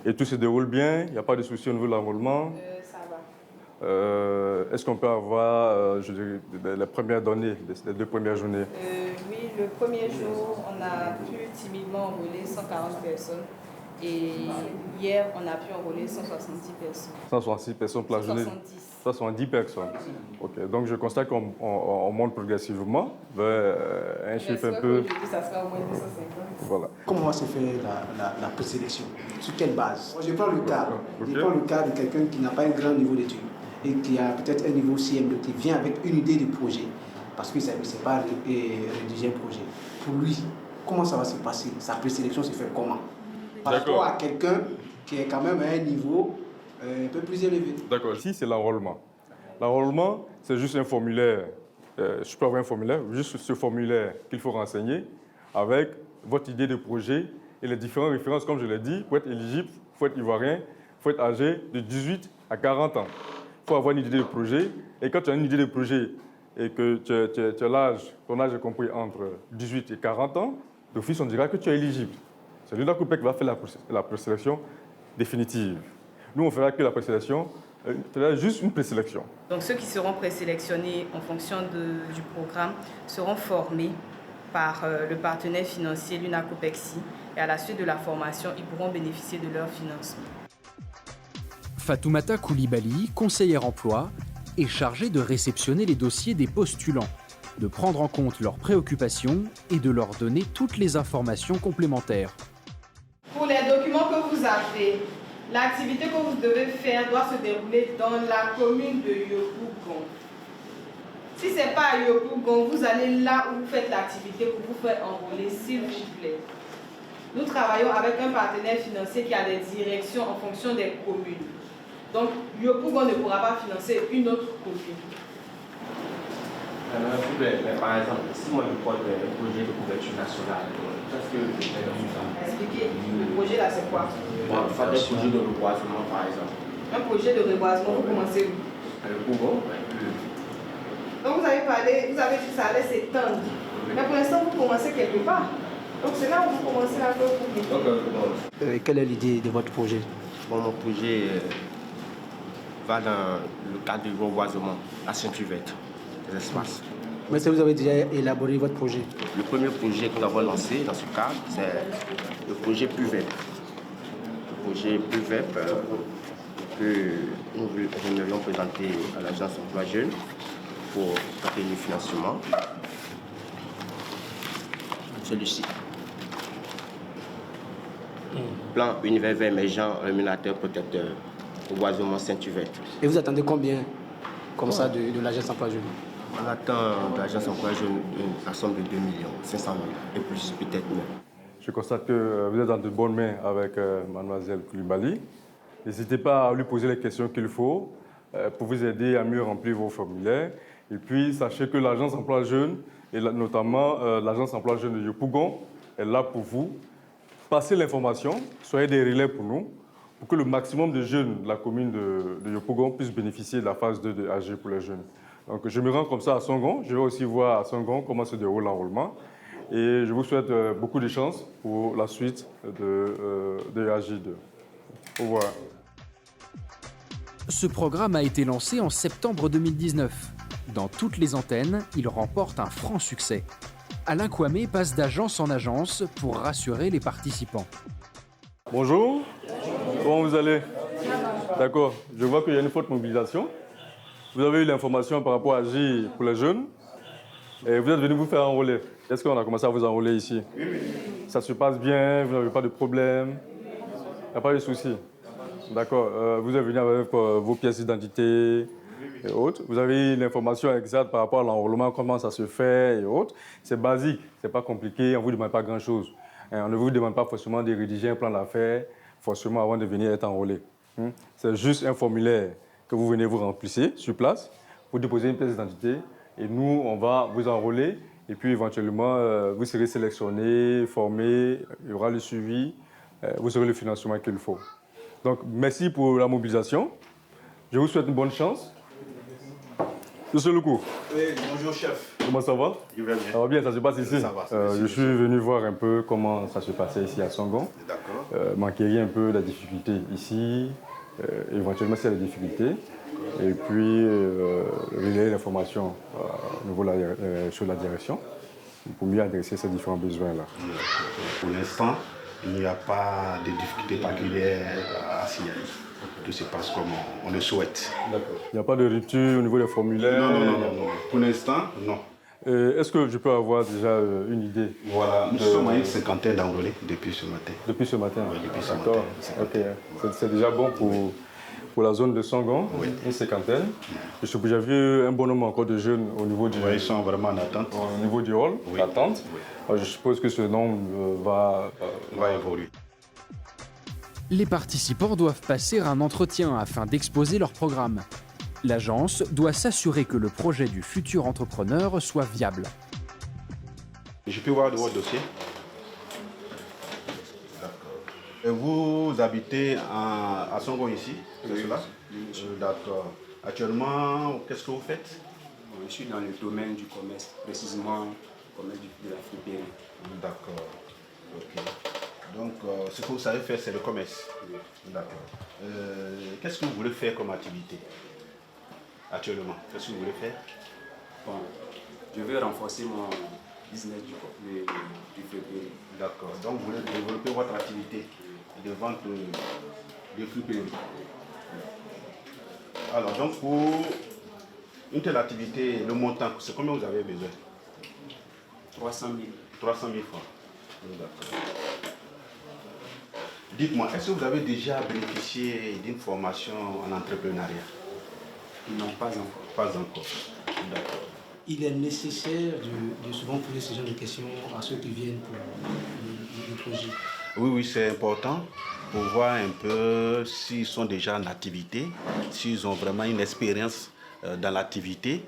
Et tout se déroule bien? Il n'y a pas de souci au niveau de l'enrôlement? Ça va. Est-ce qu'on peut avoir les premières données, les 2 premières journées? Oui, le premier jour, on a pu timidement enrôler 140 personnes. Et hier, on a pu enrôler 170 personnes. 166 personnes pour la journée? 170 personnes. Ok, donc je constate qu'on monte progressivement vers un chiffre un peu... Ça sera au moins 250. Voilà. Comment se fait la présélection? Sur quelle base? Je prends le cas. Je prends le cas de quelqu'un qui n'a pas un grand niveau d'études et qui a peut-être un niveau CM2, qui vient avec une idée de projet, parce qu'il ne sait pas rédiger un projet. Pour lui, comment ça va se passer? Sa présélection se fait comment? Par rapport à quelqu'un qui est quand même à un niveau un peu plus élevé. D'accord. Ici, c'est l'enrôlement. L'enrôlement, c'est juste un formulaire je peux avoir un formulaire, juste ce formulaire qu'il faut renseigner avec votre idée de projet et les différentes références, comme je l'ai dit, pour être éligible, il faut être ivoirien, il faut être âgé de 18 à 40 ans. Il faut avoir une idée de projet. Et quand tu as une idée de projet et que tu as l'âge, ton âge est compris entre 18 et 40 ans, d'office, on dira que tu es éligible. C'est l'UNACOPEC qui va faire la présélection définitive. Nous, on fera que la présélection, juste une présélection. Donc ceux qui seront présélectionnés en fonction du programme seront formés par le partenaire financier l'UNACOPEXI et à la suite de la formation, ils pourront bénéficier de leur financement. Fatoumata Koulibaly, conseillère emploi, est chargée de réceptionner les dossiers des postulants, de prendre en compte leurs préoccupations et de leur donner toutes les informations complémentaires. Pour les documents que vous avez, l'activité que vous devez faire doit se dérouler dans la commune de Yopougon. Si ce n'est pas à Yopougon, vous allez là où vous faites l'activité pour vous faire enrôler, s'il vous plaît. Nous travaillons avec un partenaire financier qui a des directions en fonction des communes. Donc, Yopougon ne pourra pas financer une autre commune. Mais par exemple, si moi je porte un projet de couverture nationale, qu'est-ce que je fais dans ça? Expliquez, le projet là c'est quoi? Bon, faire des projets de reboisement par exemple. Un projet de reboisement, vous commencez où? Le Pougon. Donc vous avez parlé, vous avez dit que ça allait s'étendre. Mais pour l'instant, vous commencez quelque part. Donc c'est là où vous commencez à faire vous. Quelle est l'idée de votre projet? Bon, mon projet va dans le cadre du reboisement, la ceinture verte des espaces. Mais est-ce que vous avez déjà élaboré votre projet? Le premier projet que nous avons lancé dans ce cadre, c'est le projet PUVEP. Le projet PUVEP que nous aimerions présenter à l'agence emploi jeune pour obtenir le financement. Celui-ci. Plan univers vert émergent, rémunérateur, protecteur, reboisement ceinture verte. Et vous attendez combien comme ça de l'agence emploi jeune? On attend de l'agence emploi jeune la somme de 2 500 000 et plus peut-être même. Je constate que vous êtes dans de bonnes mains avec mademoiselle Koulibaly. N'hésitez pas à lui poser les questions qu'il faut pour vous aider à mieux remplir vos formulaires. Et puis, sachez que l'agence emploi jeune, et notamment l'agence emploi jeune de Yopougon, est là pour vous. Passez l'information, soyez des relais pour nous, pour que le maximum de jeunes de la commune de Yopougon puissent bénéficier de la phase 2 de AG pour les jeunes. Donc, je me rends comme ça à Songon. Je vais aussi voir à Songon comment se déroule l'enrôlement. Et je vous souhaite beaucoup de chance pour la suite de AG2. Au revoir. Ce programme a été lancé en septembre 2019. Dans toutes les antennes, il remporte un franc succès. Alain Kwame passe d'agence en agence pour rassurer les participants. Bonjour, comment vous allez? D'accord, je vois qu'il y a une forte mobilisation. Vous avez eu l'information par rapport à AG pour les jeunes et vous êtes venu vous faire enrôler. Est-ce qu'on a commencé à vous enrôler ici? Oui. Ça se passe bien, vous n'avez pas de problème? Il n'y a pas de soucis? D'accord, vous êtes venu avec vos pièces d'identité et autres. Vous avez l'information exacte par rapport à l'enrôlement, comment ça se fait et autres. C'est basique, ce n'est pas compliqué, on ne vous demande pas grand-chose. On ne vous demande pas forcément de rédiger un plan d'affaires, forcément avant de venir être enrôlé. C'est juste un formulaire que vous venez vous remplissez sur place, vous déposez une pièce d'identité et nous, on va vous enrôler et puis éventuellement, vous serez sélectionné, formé, il y aura le suivi, vous aurez le financement qu'il faut. Donc, merci pour la mobilisation. Je vous souhaite une bonne chance. Monsieur Loukou. Oui, bonjour chef. Comment ça va? Je vais bien. Ça va bien, ça se passe ici? Ça va. Je suis venu voir un peu comment ça se passait ici à Songon. D'accord. M'enquérir un peu la difficulté ici, éventuellement s'il y a des difficultés. Et puis, relayer l'information au niveau sur la direction pour mieux adresser ces différents besoins-là. Pour l'instant, il n'y a pas de difficultés particulières à signaler. Tout se passe comme on le souhaite. D'accord. Il n'y a pas de rupture au niveau des formulaires? Non. Pour l'instant, non. Est-ce que je peux avoir déjà une idée? Voilà, nous sommes à une cinquantaine d'enrôlés depuis ce matin. Depuis ce matin? Oui, depuis ce D'accord. matin. Ok. C'est déjà bon pour la zone de Songon, oui. Une cinquantaine. J'ai vu un bon nombre encore de jeunes au niveau du... Oui, ils sont vraiment en attente. Au niveau du hall, oui. L'attente. Oui. Je suppose que ce nombre va évoluer. Les participants doivent passer un entretien afin d'exposer leur programme. L'agence doit s'assurer que le projet du futur entrepreneur soit viable. Je peux voir de votre dossier? D'accord. Vous habitez à Songo ici, c'est cela? D'accord. Actuellement, qu'est-ce que vous faites? Je suis dans le domaine du commerce, précisément le commerce de la friperie. D'accord. Ok. Donc, ce que vous savez faire, c'est le commerce. Oui. D'accord. Qu'est-ce que vous voulez faire comme activité actuellement? Qu'est-ce que vous voulez faire? Bon, je veux renforcer mon business du friperie. D'accord. Donc, vous voulez développer votre activité de vente de friperie. Alors, donc, pour une telle activité, le montant, c'est combien vous avez besoin? 300 000. 300 000 francs. D'accord. Dites-moi, est-ce que vous avez déjà bénéficié d'une formation en entrepreneuriat? Non, pas encore. Pas encore. D'accord. Il est nécessaire de souvent poser ce genre de questions à ceux qui viennent pour le projet. Oui, c'est important pour voir un peu s'ils sont déjà en activité, s'ils ont vraiment une expérience dans l'activité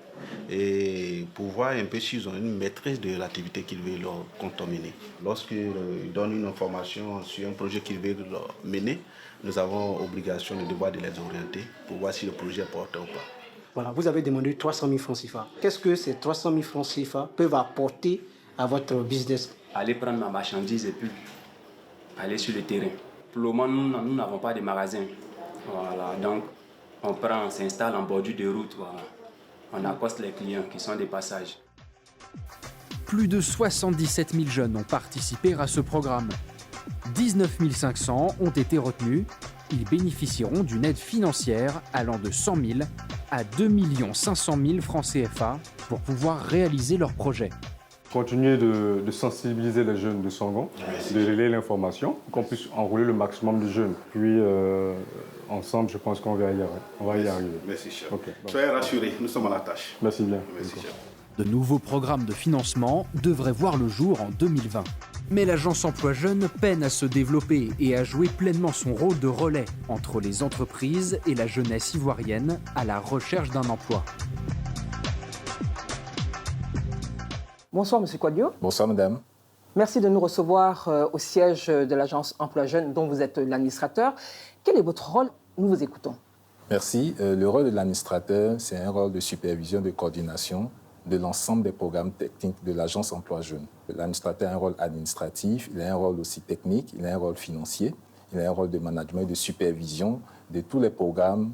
et pour voir un peu s'ils ont une maîtrise de l'activité qu'ils veulent leur contaminer. Lorsqu'ils donnent une information sur un projet qu'ils veulent mener, nous avons obligation, le devoir de les orienter pour voir si le projet est porteur ou pas. Voilà, vous avez demandé 300 000 francs CFA. Qu'est-ce que ces 300 000 francs CFA peuvent apporter à votre business? Aller prendre ma marchandise et puis aller sur le terrain. Pour le moment, nous n'avons pas de magasin. Voilà, donc on s'installe en bordure de route. Voilà. On accoste les clients qui sont des passages. Plus de 77 000 jeunes ont participé à ce programme. 19 500 ont été retenus. Ils bénéficieront d'une aide financière allant de 100 000 à 2 500 000 francs CFA pour pouvoir réaliser leur projet. Continuer de sensibiliser les jeunes de Songo, de relayer l'information, pour qu'on puisse enrôler le maximum de jeunes. Puis ensemble, je pense qu'on va y arriver. Merci, chef. Okay, soyez rassurés, nous sommes à la tâche. Merci bien. Merci, chef. De nouveaux programmes de financement devraient voir le jour en 2020. Mais l'agence Emploi Jeunes peine à se développer et à jouer pleinement son rôle de relais entre les entreprises et la jeunesse ivoirienne à la recherche d'un emploi. Bonsoir, M. Kouadio. Bonsoir, madame. Merci de nous recevoir au siège de l'agence Emploi Jeunes, dont vous êtes l'administrateur. Quel est votre rôle? Nous vous écoutons. Merci. Le rôle de l'administrateur, c'est un rôle de supervision, de coordination de l'ensemble des programmes techniques de l'agence Emploi Jeunes. L'administrateur a un rôle administratif, il a un rôle aussi technique, il a un rôle financier, il a un rôle de management et de supervision de tous les programmes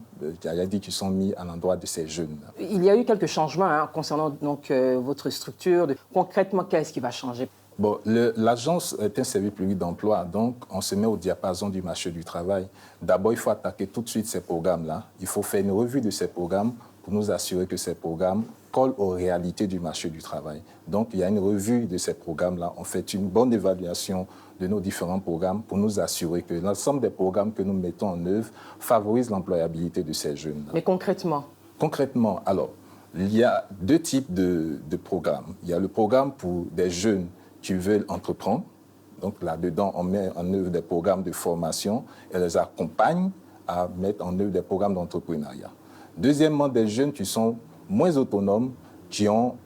qui sont mis à l'endroit de ces jeunes. Il y a eu quelques changements concernant donc, votre structure. Concrètement, qu'est-ce qui va changer? Bon, l'agence est un service public d'emploi, donc on se met au diapason du marché du travail. D'abord, il faut attaquer tout de suite ces programmes-là. Il faut faire une revue de ces programmes pour nous assurer que ces programmes collent aux réalités du marché du travail. Donc, il y a une revue de ces programmes-là. On fait une bonne évaluation de nos différents programmes pour nous assurer que l'ensemble des programmes que nous mettons en œuvre favorisent l'employabilité de ces jeunes-là. Mais concrètement? Concrètement, alors, il y a deux types de programmes. Il y a le programme pour des jeunes qui veulent entreprendre. Donc, là-dedans, on met en œuvre des programmes de formation et les accompagne à mettre en œuvre des programmes d'entrepreneuriat. Deuxièmement, des jeunes qui sont moins autonomes, qui ont,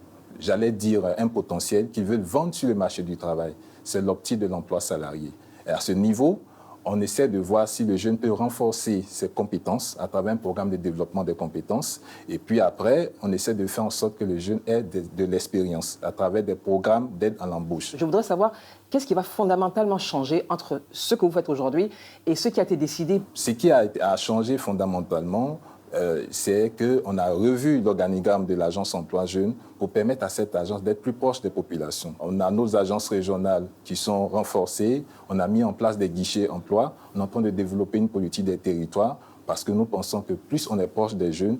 j'allais dire, un potentiel, qui veulent vendre sur le marché du travail. C'est l'optique de l'emploi salarié. Et à ce niveau, on essaie de voir si le jeune peut renforcer ses compétences à travers un programme de développement des compétences. Et puis après, on essaie de faire en sorte que le jeune ait de l'expérience à travers des programmes d'aide à l'embauche. Je voudrais savoir, qu'est-ce qui va fondamentalement changer entre ce que vous faites aujourd'hui et ce qui a été décidé? Ce qui a changé fondamentalement, c'est qu'on a revu l'organigramme de l'agence Emploi Jeunes pour permettre à cette agence d'être plus proche des populations. On a nos agences régionales qui sont renforcées, on a mis en place des guichets emploi, on est en train de développer une politique des territoires parce que nous pensons que plus on est proche des jeunes,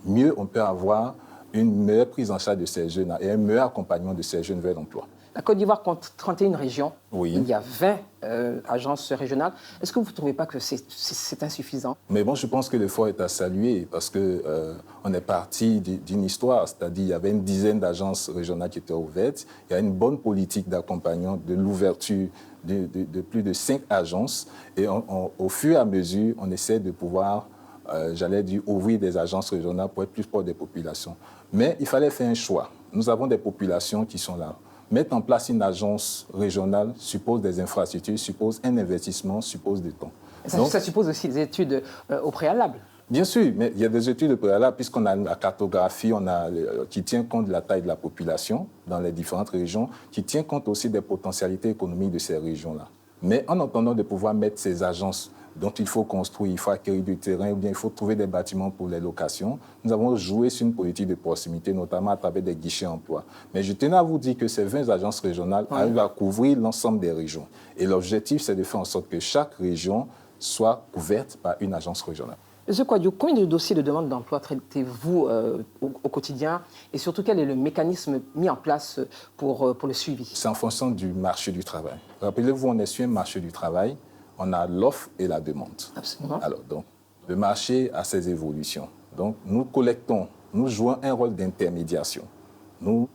mieux on peut avoir une meilleure prise en charge de ces jeunes et un meilleur accompagnement de ces jeunes vers l'emploi. La Côte d'Ivoire compte 31 régions. Oui. Il y a 20 agences régionales. Est-ce que vous ne trouvez pas que c'est insuffisant? Mais bon, je pense que l'effort est à saluer parce qu'on est parti d'une histoire. C'est-à-dire qu'il y avait une dizaine d'agences régionales qui étaient ouvertes. Il y a une bonne politique d'accompagnement de l'ouverture de plus de 5 agences. Et au fur et à mesure, on essaie de pouvoir j'allais dire, ouvrir des agences régionales pour être plus proche des populations. Mais il fallait faire un choix. Nous avons des populations qui sont là. Mettre en place une agence régionale suppose des infrastructures, suppose un investissement, suppose du temps. Ça suppose aussi des études au préalable. Bien sûr, mais il y a des études préalables puisqu'on a la cartographie qui tient compte de la taille de la population dans les différentes régions, qui tient compte aussi des potentialités économiques de ces régions-là. Mais en attendant de pouvoir mettre ces agences dont il faut construire, il faut acquérir du terrain ou bien il faut trouver des bâtiments pour les locations, nous avons joué sur une politique de proximité, notamment à travers des guichets emploi. Mais je tenais à vous dire que ces 20 agences régionales arrivent à couvrir l'ensemble des régions. Et l'objectif, c'est de faire en sorte que chaque région soit couverte par une agence régionale. Monsieur Kouadio, combien de dossiers de demande d'emploi traitez-vous au quotidien et surtout quel est le mécanisme mis en place pour le suivi? C'est en fonction du marché du travail. Rappelez-vous, on est sur un marché du travail, on a l'offre et la demande. Absolument. Alors, donc, le marché a ses évolutions. Donc, nous collectons, nous jouons un rôle d'intermédiation. Nous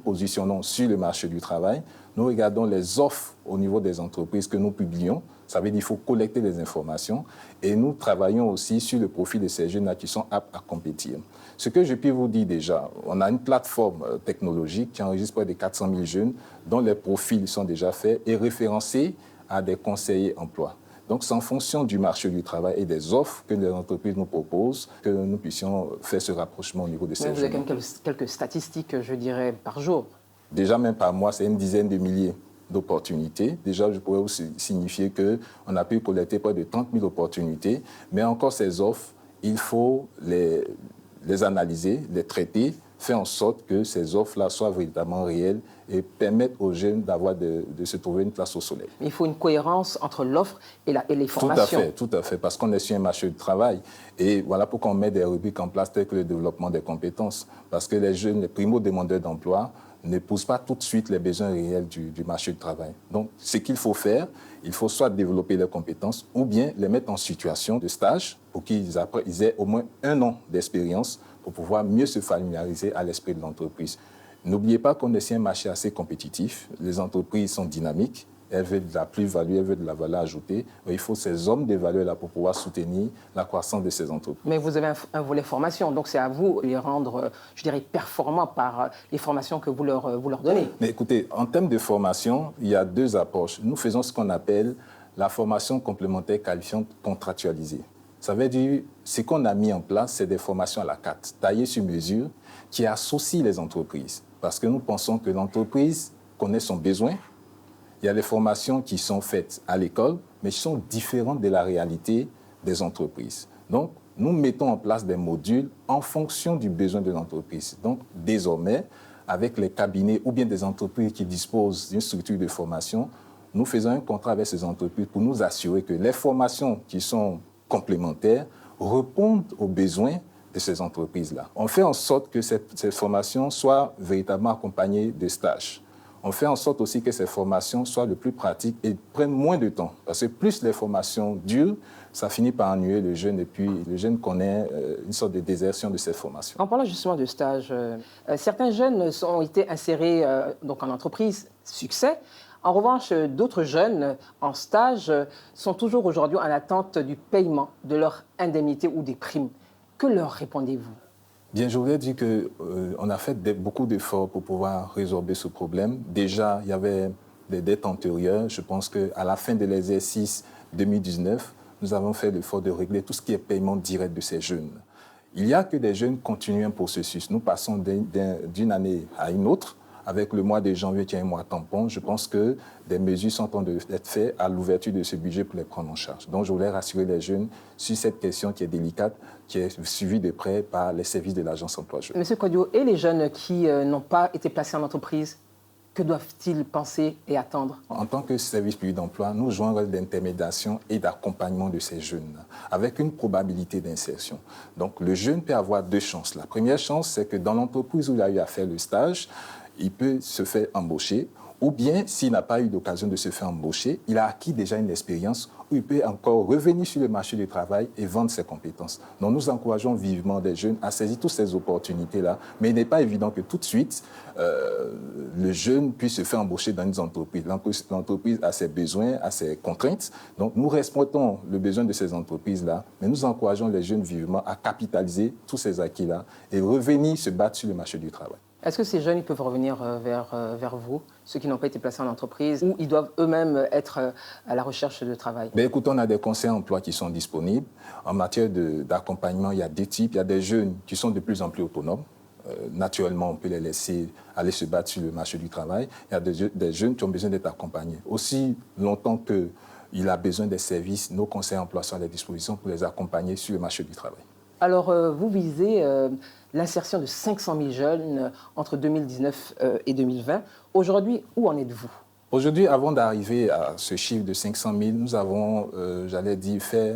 positionnons sur le marché du travail, nous regardons les offres au niveau des entreprises que nous publions. Ça veut dire qu'il faut collecter les informations et nous travaillons aussi sur le profil de ces jeunes-là qui sont aptes à compétir. Ce que je peux vous dire déjà, on a une plateforme technologique qui enregistre près de 400 000 jeunes dont les profils sont déjà faits et référencés à des conseillers emploi. Donc, c'est en fonction du marché du travail et des offres que les entreprises nous proposent que nous puissions faire ce rapprochement au niveau de ces jeunes. Vous avez quand même quelques statistiques, je dirais, par jour. Déjà, même par mois, c'est une dizaine de milliers d'opportunités. Déjà, je pourrais aussi signifier qu'on a pu collecter près de 30 000 opportunités. Mais encore, ces offres, il faut les analyser, les traiter, faire en sorte que ces offres-là soient véritablement réelles et permettent aux jeunes de se trouver une place au soleil. Il faut une cohérence entre l'offre et les formations. Tout à fait, parce qu'on est sur un marché de travail. Et voilà pourquoi on met des rubriques en place telles que le développement des compétences. Parce que les jeunes, les primo-demandeurs d'emploi, n'épousent pas tout de suite les besoins réels du marché du travail. Donc, ce qu'il faut faire, il faut soit développer leurs compétences ou bien les mettre en situation de stage pour qu'ils aient au moins 1 an d'expérience pour pouvoir mieux se familiariser à l'esprit de l'entreprise. N'oubliez pas qu'on est sur un marché assez compétitif. Les entreprises sont dynamiques. Elles veulent de la plus-value, elles veulent de la valeur ajoutée. Il faut ces hommes de valeur-là pour pouvoir soutenir la croissance de ces entreprises. Mais vous avez un volet formation, donc c'est à vous de les rendre, je dirais, performants par les formations que vous leur donnez. Mais écoutez, en termes de formation, il y a 2 approches. Nous faisons ce qu'on appelle la formation complémentaire qualifiante contractualisée. Ça veut dire, ce qu'on a mis en place, c'est des formations à la carte, taillées sur mesure, qui associent les entreprises. Parce que nous pensons que l'entreprise connaît son besoin. Il y a des formations qui sont faites à l'école, mais qui sont différentes de la réalité des entreprises. Donc, nous mettons en place des modules en fonction du besoin de l'entreprise. Donc, désormais, avec les cabinets ou bien des entreprises qui disposent d'une structure de formation, nous faisons un contrat avec ces entreprises pour nous assurer que les formations qui sont complémentaires répondent aux besoins de ces entreprises-là. On fait en sorte que ces formations soient véritablement accompagnées de stages. On fait en sorte aussi que ces formations soient le plus pratiques et prennent moins de temps. Parce que plus les formations durent, ça finit par ennuyer le jeune et puis le jeune connaît une sorte de désertion de ces formations. En parlant justement de stage, certains jeunes ont été insérés donc en entreprise, succès. En revanche, d'autres jeunes en stage sont toujours aujourd'hui en attente du paiement de leur indemnité ou des primes. Que leur répondez-vous? Bien, je voudrais dire qu'on a fait beaucoup d'efforts pour pouvoir résorber ce problème. Déjà, il y avait des dettes antérieures. Je pense qu'à la fin de l'exercice 2019, nous avons fait l'effort de régler tout ce qui est paiement direct de ces jeunes. Il n'y a que des jeunes qui continuent un processus. Nous passons d'une année à une autre. Avec le mois de janvier qui est un mois tampon, je pense que des mesures sont en train d'être faites à l'ouverture de ce budget pour les prendre en charge. Donc, je voulais rassurer les jeunes sur cette question qui est délicate, qui est suivie de près par les services de l'Agence Emploi Jeunes. Monsieur Kouadio, et les jeunes qui n'ont pas été placés en entreprise, que doivent-ils penser et attendre? En tant que service public d'emploi, nous jouons un rôle d'intermédiation et d'accompagnement de ces jeunes, avec une probabilité d'insertion. Donc, le jeune peut avoir 2 chances. La première chance, c'est que dans l'entreprise où il a eu à faire le stage, il peut se faire embaucher, ou bien, s'il n'a pas eu l'occasion de se faire embaucher, il a acquis déjà une expérience où il peut encore revenir sur le marché du travail et vendre ses compétences. Donc nous encourageons vivement des jeunes à saisir toutes ces opportunités-là, mais il n'est pas évident que tout de suite, le jeune puisse se faire embaucher dans une entreprise. L'entreprise a ses besoins, a ses contraintes. Donc nous respectons le besoin de ces entreprises-là, mais nous encourageons les jeunes vivement à capitaliser tous ces acquis-là et revenir se battre sur le marché du travail. Est-ce que ces jeunes ils peuvent revenir vers vous, ceux qui n'ont pas été placés en entreprise, ou ils doivent eux-mêmes être à la recherche de travail? Écoute, on a des conseils emploi qui sont disponibles. En matière d'accompagnement, il y a deux types. Il y a des jeunes qui sont de plus en plus autonomes. Naturellement, on peut les laisser aller se battre sur le marché du travail. Il y a des jeunes qui ont besoin d'être accompagnés. Aussi longtemps qu'il a besoin des services, nos conseils emploi sont à leur disposition pour les accompagner sur le marché du travail. Alors, vous visez l'insertion de 500 000 jeunes entre 2019 et 2020. Aujourd'hui, où en êtes-vous? Aujourd'hui, avant d'arriver à ce chiffre de 500 000, nous avons, j'allais dire, fait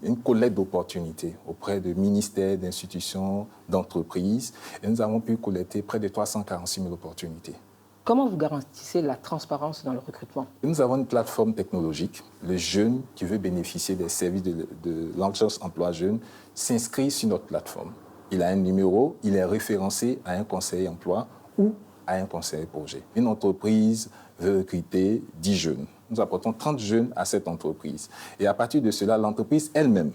une collecte d'opportunités auprès de ministères, d'institutions, d'entreprises. Et nous avons pu collecter près de 346 000 opportunités. Comment vous garantissez la transparence dans le recrutement? Nous avons une plateforme technologique. Le jeune qui veut bénéficier des services de l'agence emploi jeune s'inscrit sur notre plateforme. Il a un numéro, il est référencé à un conseiller emploi ou à un conseiller projet. Une entreprise veut recruter 10 jeunes. Nous apportons 30 jeunes à cette entreprise. Et à partir de cela, l'entreprise elle-même,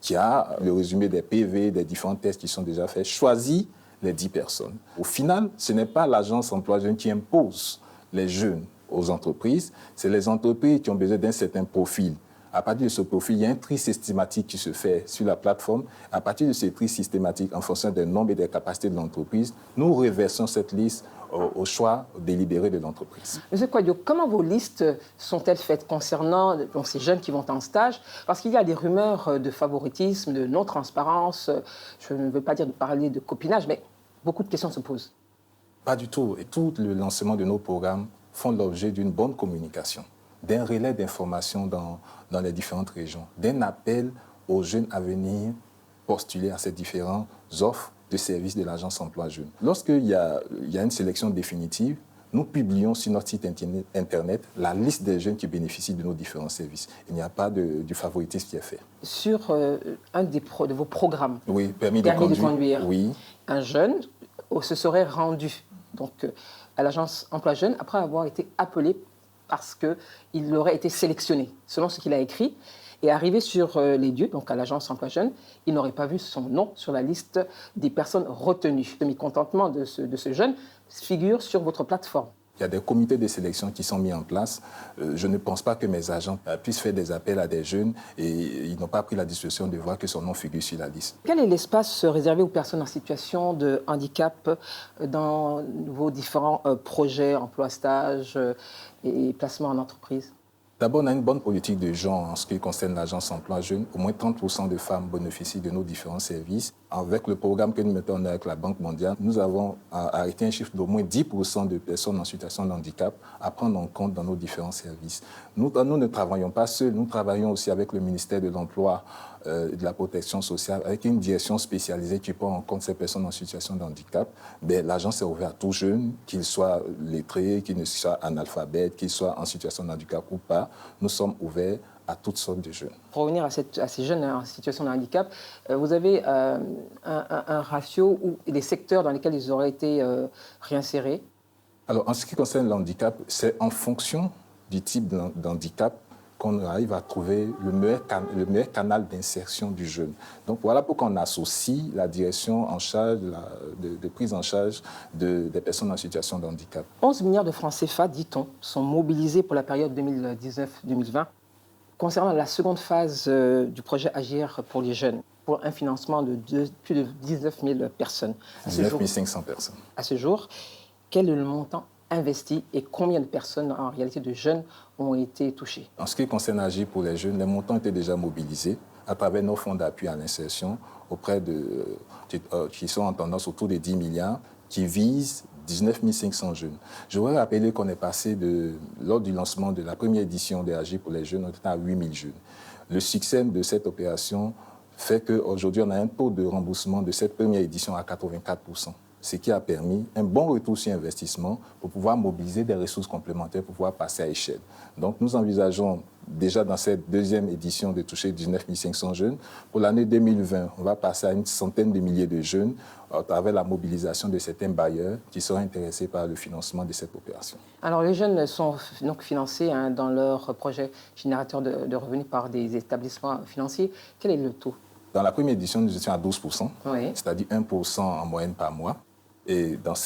qui a le résumé des PV, des différents tests qui sont déjà faits, choisit les 10 personnes. Au final, ce n'est pas l'agence emploi jeune qui impose les jeunes aux entreprises, c'est les entreprises qui ont besoin d'un certain profil. À partir de ce profil, il y a un tri systématique qui se fait sur la plateforme. À partir de ce tri systématique, en fonction des nombres et des capacités de l'entreprise, nous reversons cette liste au choix délibéré de l'entreprise. Monsieur Kouadio, comment vos listes sont-elles faites concernant ces jeunes qui vont en stage? Parce qu'il y a des rumeurs de favoritisme, de non-transparence. Je ne veux pas dire de parler de copinage, mais beaucoup de questions se posent. Pas du tout. Et tout le lancement de nos programmes font l'objet d'une bonne communication, d'un relais d'informations dans les différentes régions, d'un appel aux jeunes à venir postuler à ces différentes offres de services de l'agence emploi jeune. Lorsqu'il y a une sélection définitive, nous publions sur notre site internet la liste des jeunes qui bénéficient de nos différents services. Il n'y a pas du favoritisme qui est fait. Sur un de vos programmes, oui, permis de conduire, oui. Un jeune se serait rendu à l'agence emploi jeune après avoir été appelé parce qu'il aurait été sélectionné, selon ce qu'il a écrit. Et arrivé sur les lieux, donc à l'agence emploi jeune, il n'aurait pas vu son nom sur la liste des personnes retenues. Le mécontentement de ce jeune figure sur votre plateforme. Il y a des comités de sélection qui sont mis en place. Je ne pense pas que mes agents puissent faire des appels à des jeunes et ils n'ont pas pris la disposition de voir que son nom figure sur la liste. Quel est l'espace réservé aux personnes en situation de handicap dans vos différents projets, emploi, stage et placement en entreprise? D'abord, on a une bonne politique de genre en ce qui concerne l'agence emploi jeune. Au moins 30% de femmes bénéficient de nos différents services. Avec le programme que nous mettons en œuvre avec la Banque mondiale, nous avons arrêté un chiffre d'au moins 10% de personnes en situation de handicap à prendre en compte dans nos différents services. Nous ne travaillons pas seuls, nous travaillons aussi avec le ministère de l'Emploi et de la Protection sociale, avec une direction spécialisée qui prend en compte ces personnes en situation de handicap. L'agence est ouverte à tout jeune, qu'il soit lettré, qu'il ne soit analphabète, qu'il soit en situation de handicap ou pas. Nous sommes ouverts à toutes sortes de jeunes. Pour revenir à ces jeunes en situation de handicap, vous avez un ratio ou des secteurs dans lesquels ils auraient été réinsérés? Alors, en ce qui concerne le handicap, c'est en fonction du type d'handicap qu'on arrive à trouver le meilleur canal d'insertion du jeune. Donc voilà pourquoi on associe la direction en charge de prise en charge des personnes en situation de handicap. 11 milliards de francs CFA, dit-on, sont mobilisés pour la période 2019-2020 concernant la seconde phase du projet Agir pour les jeunes, pour un financement de plus de 19 000 personnes. 19 500 personnes. À ce jour, quel est le montant investi et combien de personnes, en réalité de jeunes, ont été touchées? En ce qui concerne Agir pour les jeunes, les montants étaient déjà mobilisés à travers nos fonds d'appui à l'insertion qui sont en tendance autour de 10 milliards, qui visent 19 500 jeunes. Je voudrais rappeler qu'on est passé lors du lancement de la première édition de Agir pour les jeunes, on était à 8 000 jeunes. Le succès de cette opération fait qu'aujourd'hui, on a un taux de remboursement de cette première édition à 84%. ce qui a permis un bon retour sur investissement pour pouvoir mobiliser des ressources complémentaires pour pouvoir passer à échelle. Donc nous envisageons déjà dans cette deuxième édition de toucher 19 500 jeunes. Pour l'année 2020, on va passer à une centaine de milliers de jeunes à travers la mobilisation de certains bailleurs qui seront intéressés par le financement de cette opération. Alors les jeunes sont donc financés dans leur projet générateur de revenus par des établissements financiers. Quel est le taux? Dans la première édition, nous étions à 12%, oui. C'est-à-dire 1% en moyenne par mois. Et pour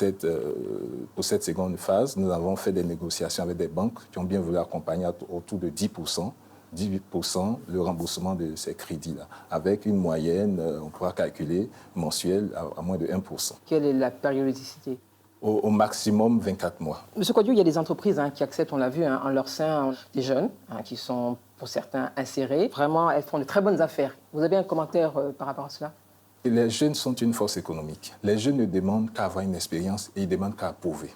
cette seconde phase, nous avons fait des négociations avec des banques qui ont bien voulu accompagner autour de 10%, 18% le remboursement de ces crédits-là, avec une moyenne, on pourra calculer, mensuelle à moins de 1%. Quelle est la périodicité? Au maximum 24 mois. Monsieur Kouadio, il y a des entreprises qui acceptent, on l'a vu, en leur sein, des jeunes qui sont, pour certains, insérés. Vraiment, elles font de très bonnes affaires. Vous avez un commentaire par rapport à cela? Les jeunes sont une force économique. Les jeunes ne demandent qu'à avoir une expérience et ils demandent qu'à prouver.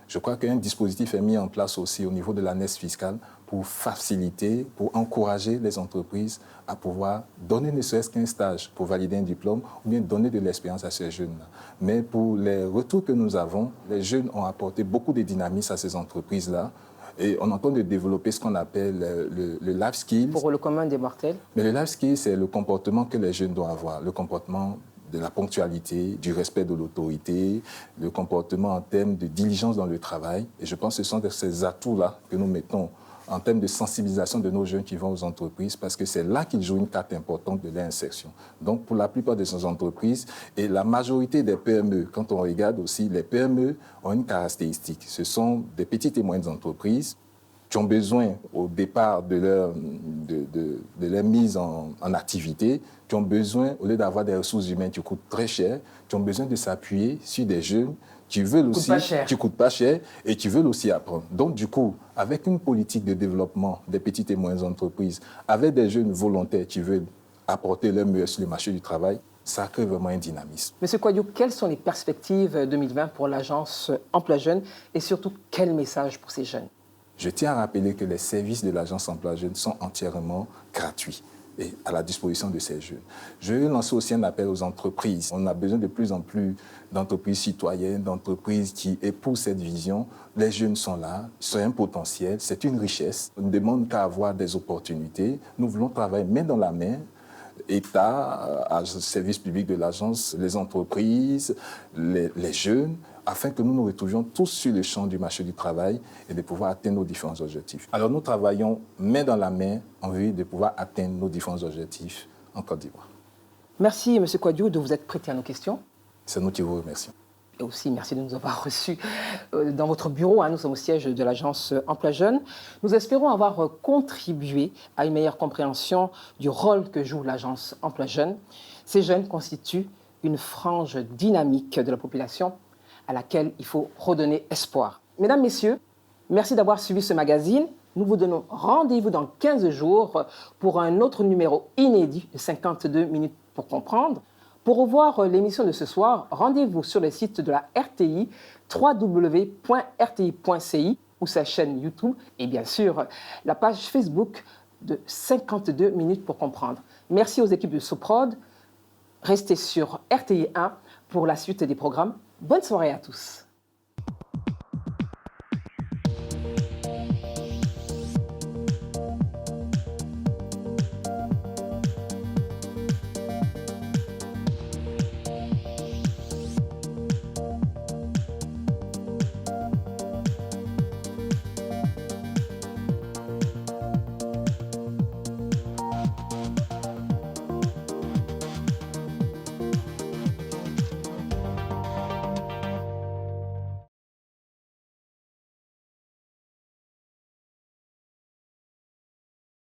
Je crois qu'un dispositif est mis en place aussi au niveau de la NES fiscale pour faciliter, pour encourager les entreprises à pouvoir donner ne serait-ce qu'un stage pour valider un diplôme ou bien donner de l'expérience à ces jeunes-là. Mais pour les retours que nous avons, les jeunes ont apporté beaucoup de dynamisme à ces entreprises-là. Et on entend de développer ce qu'on appelle le life skills. Pour le commun des mortels. Mais le life skills, c'est le comportement que les jeunes doivent avoir. Le comportement de la ponctualité, du respect de l'autorité, le comportement en termes de diligence dans le travail. Et je pense que ce sont ces atouts-là que nous mettons en termes de sensibilisation de nos jeunes qui vont aux entreprises, parce que c'est là qu'ils jouent une carte importante de l'insertion. Donc, pour la plupart de ces entreprises, et la majorité des PME, quand on regarde aussi, les PME ont une caractéristique. Ce sont des petites et moyennes entreprises qui ont besoin, au départ de leur mise en activité, qui ont besoin, au lieu d'avoir des ressources humaines qui coûtent très cher, qui ont besoin de s'appuyer sur des jeunes qui veulent aussi, qui coûtent pas cher et qui veulent aussi apprendre. Donc, du coup, avec une politique de développement des petites et moyennes entreprises, avec des jeunes volontaires qui veulent apporter leur meilleur sur le marché du travail, ça crée vraiment un dynamisme. Monsieur Kouadio, quelles sont les perspectives 2020 pour l'agence Emploi Jeunes et surtout, quel message pour ces jeunes? Je tiens à rappeler que les services de l'agence Emploi Jeunes sont entièrement gratuits et à la disposition de ces jeunes. Je veux lancer aussi un appel aux entreprises. On a besoin de plus en plus d'entreprises citoyennes, d'entreprises qui épousent cette vision. Les jeunes sont là, c'est un potentiel, c'est une richesse. On ne demande qu'à avoir des opportunités. Nous voulons travailler main dans la main, État, service public de l'agence, les entreprises, les jeunes, afin que nous nous retrouvions tous sur le champ du marché du travail et de pouvoir atteindre nos différents objectifs. Alors nous travaillons main dans la main en vue de pouvoir atteindre nos différents objectifs en Côte d'Ivoire. Merci M. Kouadio de vous être prêté à nos questions. C'est nous qui vous remercions. Et aussi, merci de nous avoir reçus dans votre bureau. Nous sommes au siège de l'agence Emploi Jeunes. Nous espérons avoir contribué à une meilleure compréhension du rôle que joue l'agence Emploi Jeunes. Ces jeunes constituent une frange dynamique de la population à laquelle il faut redonner espoir. Mesdames, Messieurs, merci d'avoir suivi ce magazine. Nous vous donnons rendez-vous dans 15 jours pour un autre numéro inédit de 52 minutes pour comprendre. Pour revoir l'émission de ce soir, rendez-vous sur le site de la RTI, www.rti.ci, ou sa chaîne YouTube, et bien sûr, la page Facebook de 52 minutes pour comprendre. Merci aux équipes de Soprod. Restez sur RTI 1 pour la suite des programmes. Bonne soirée à tous.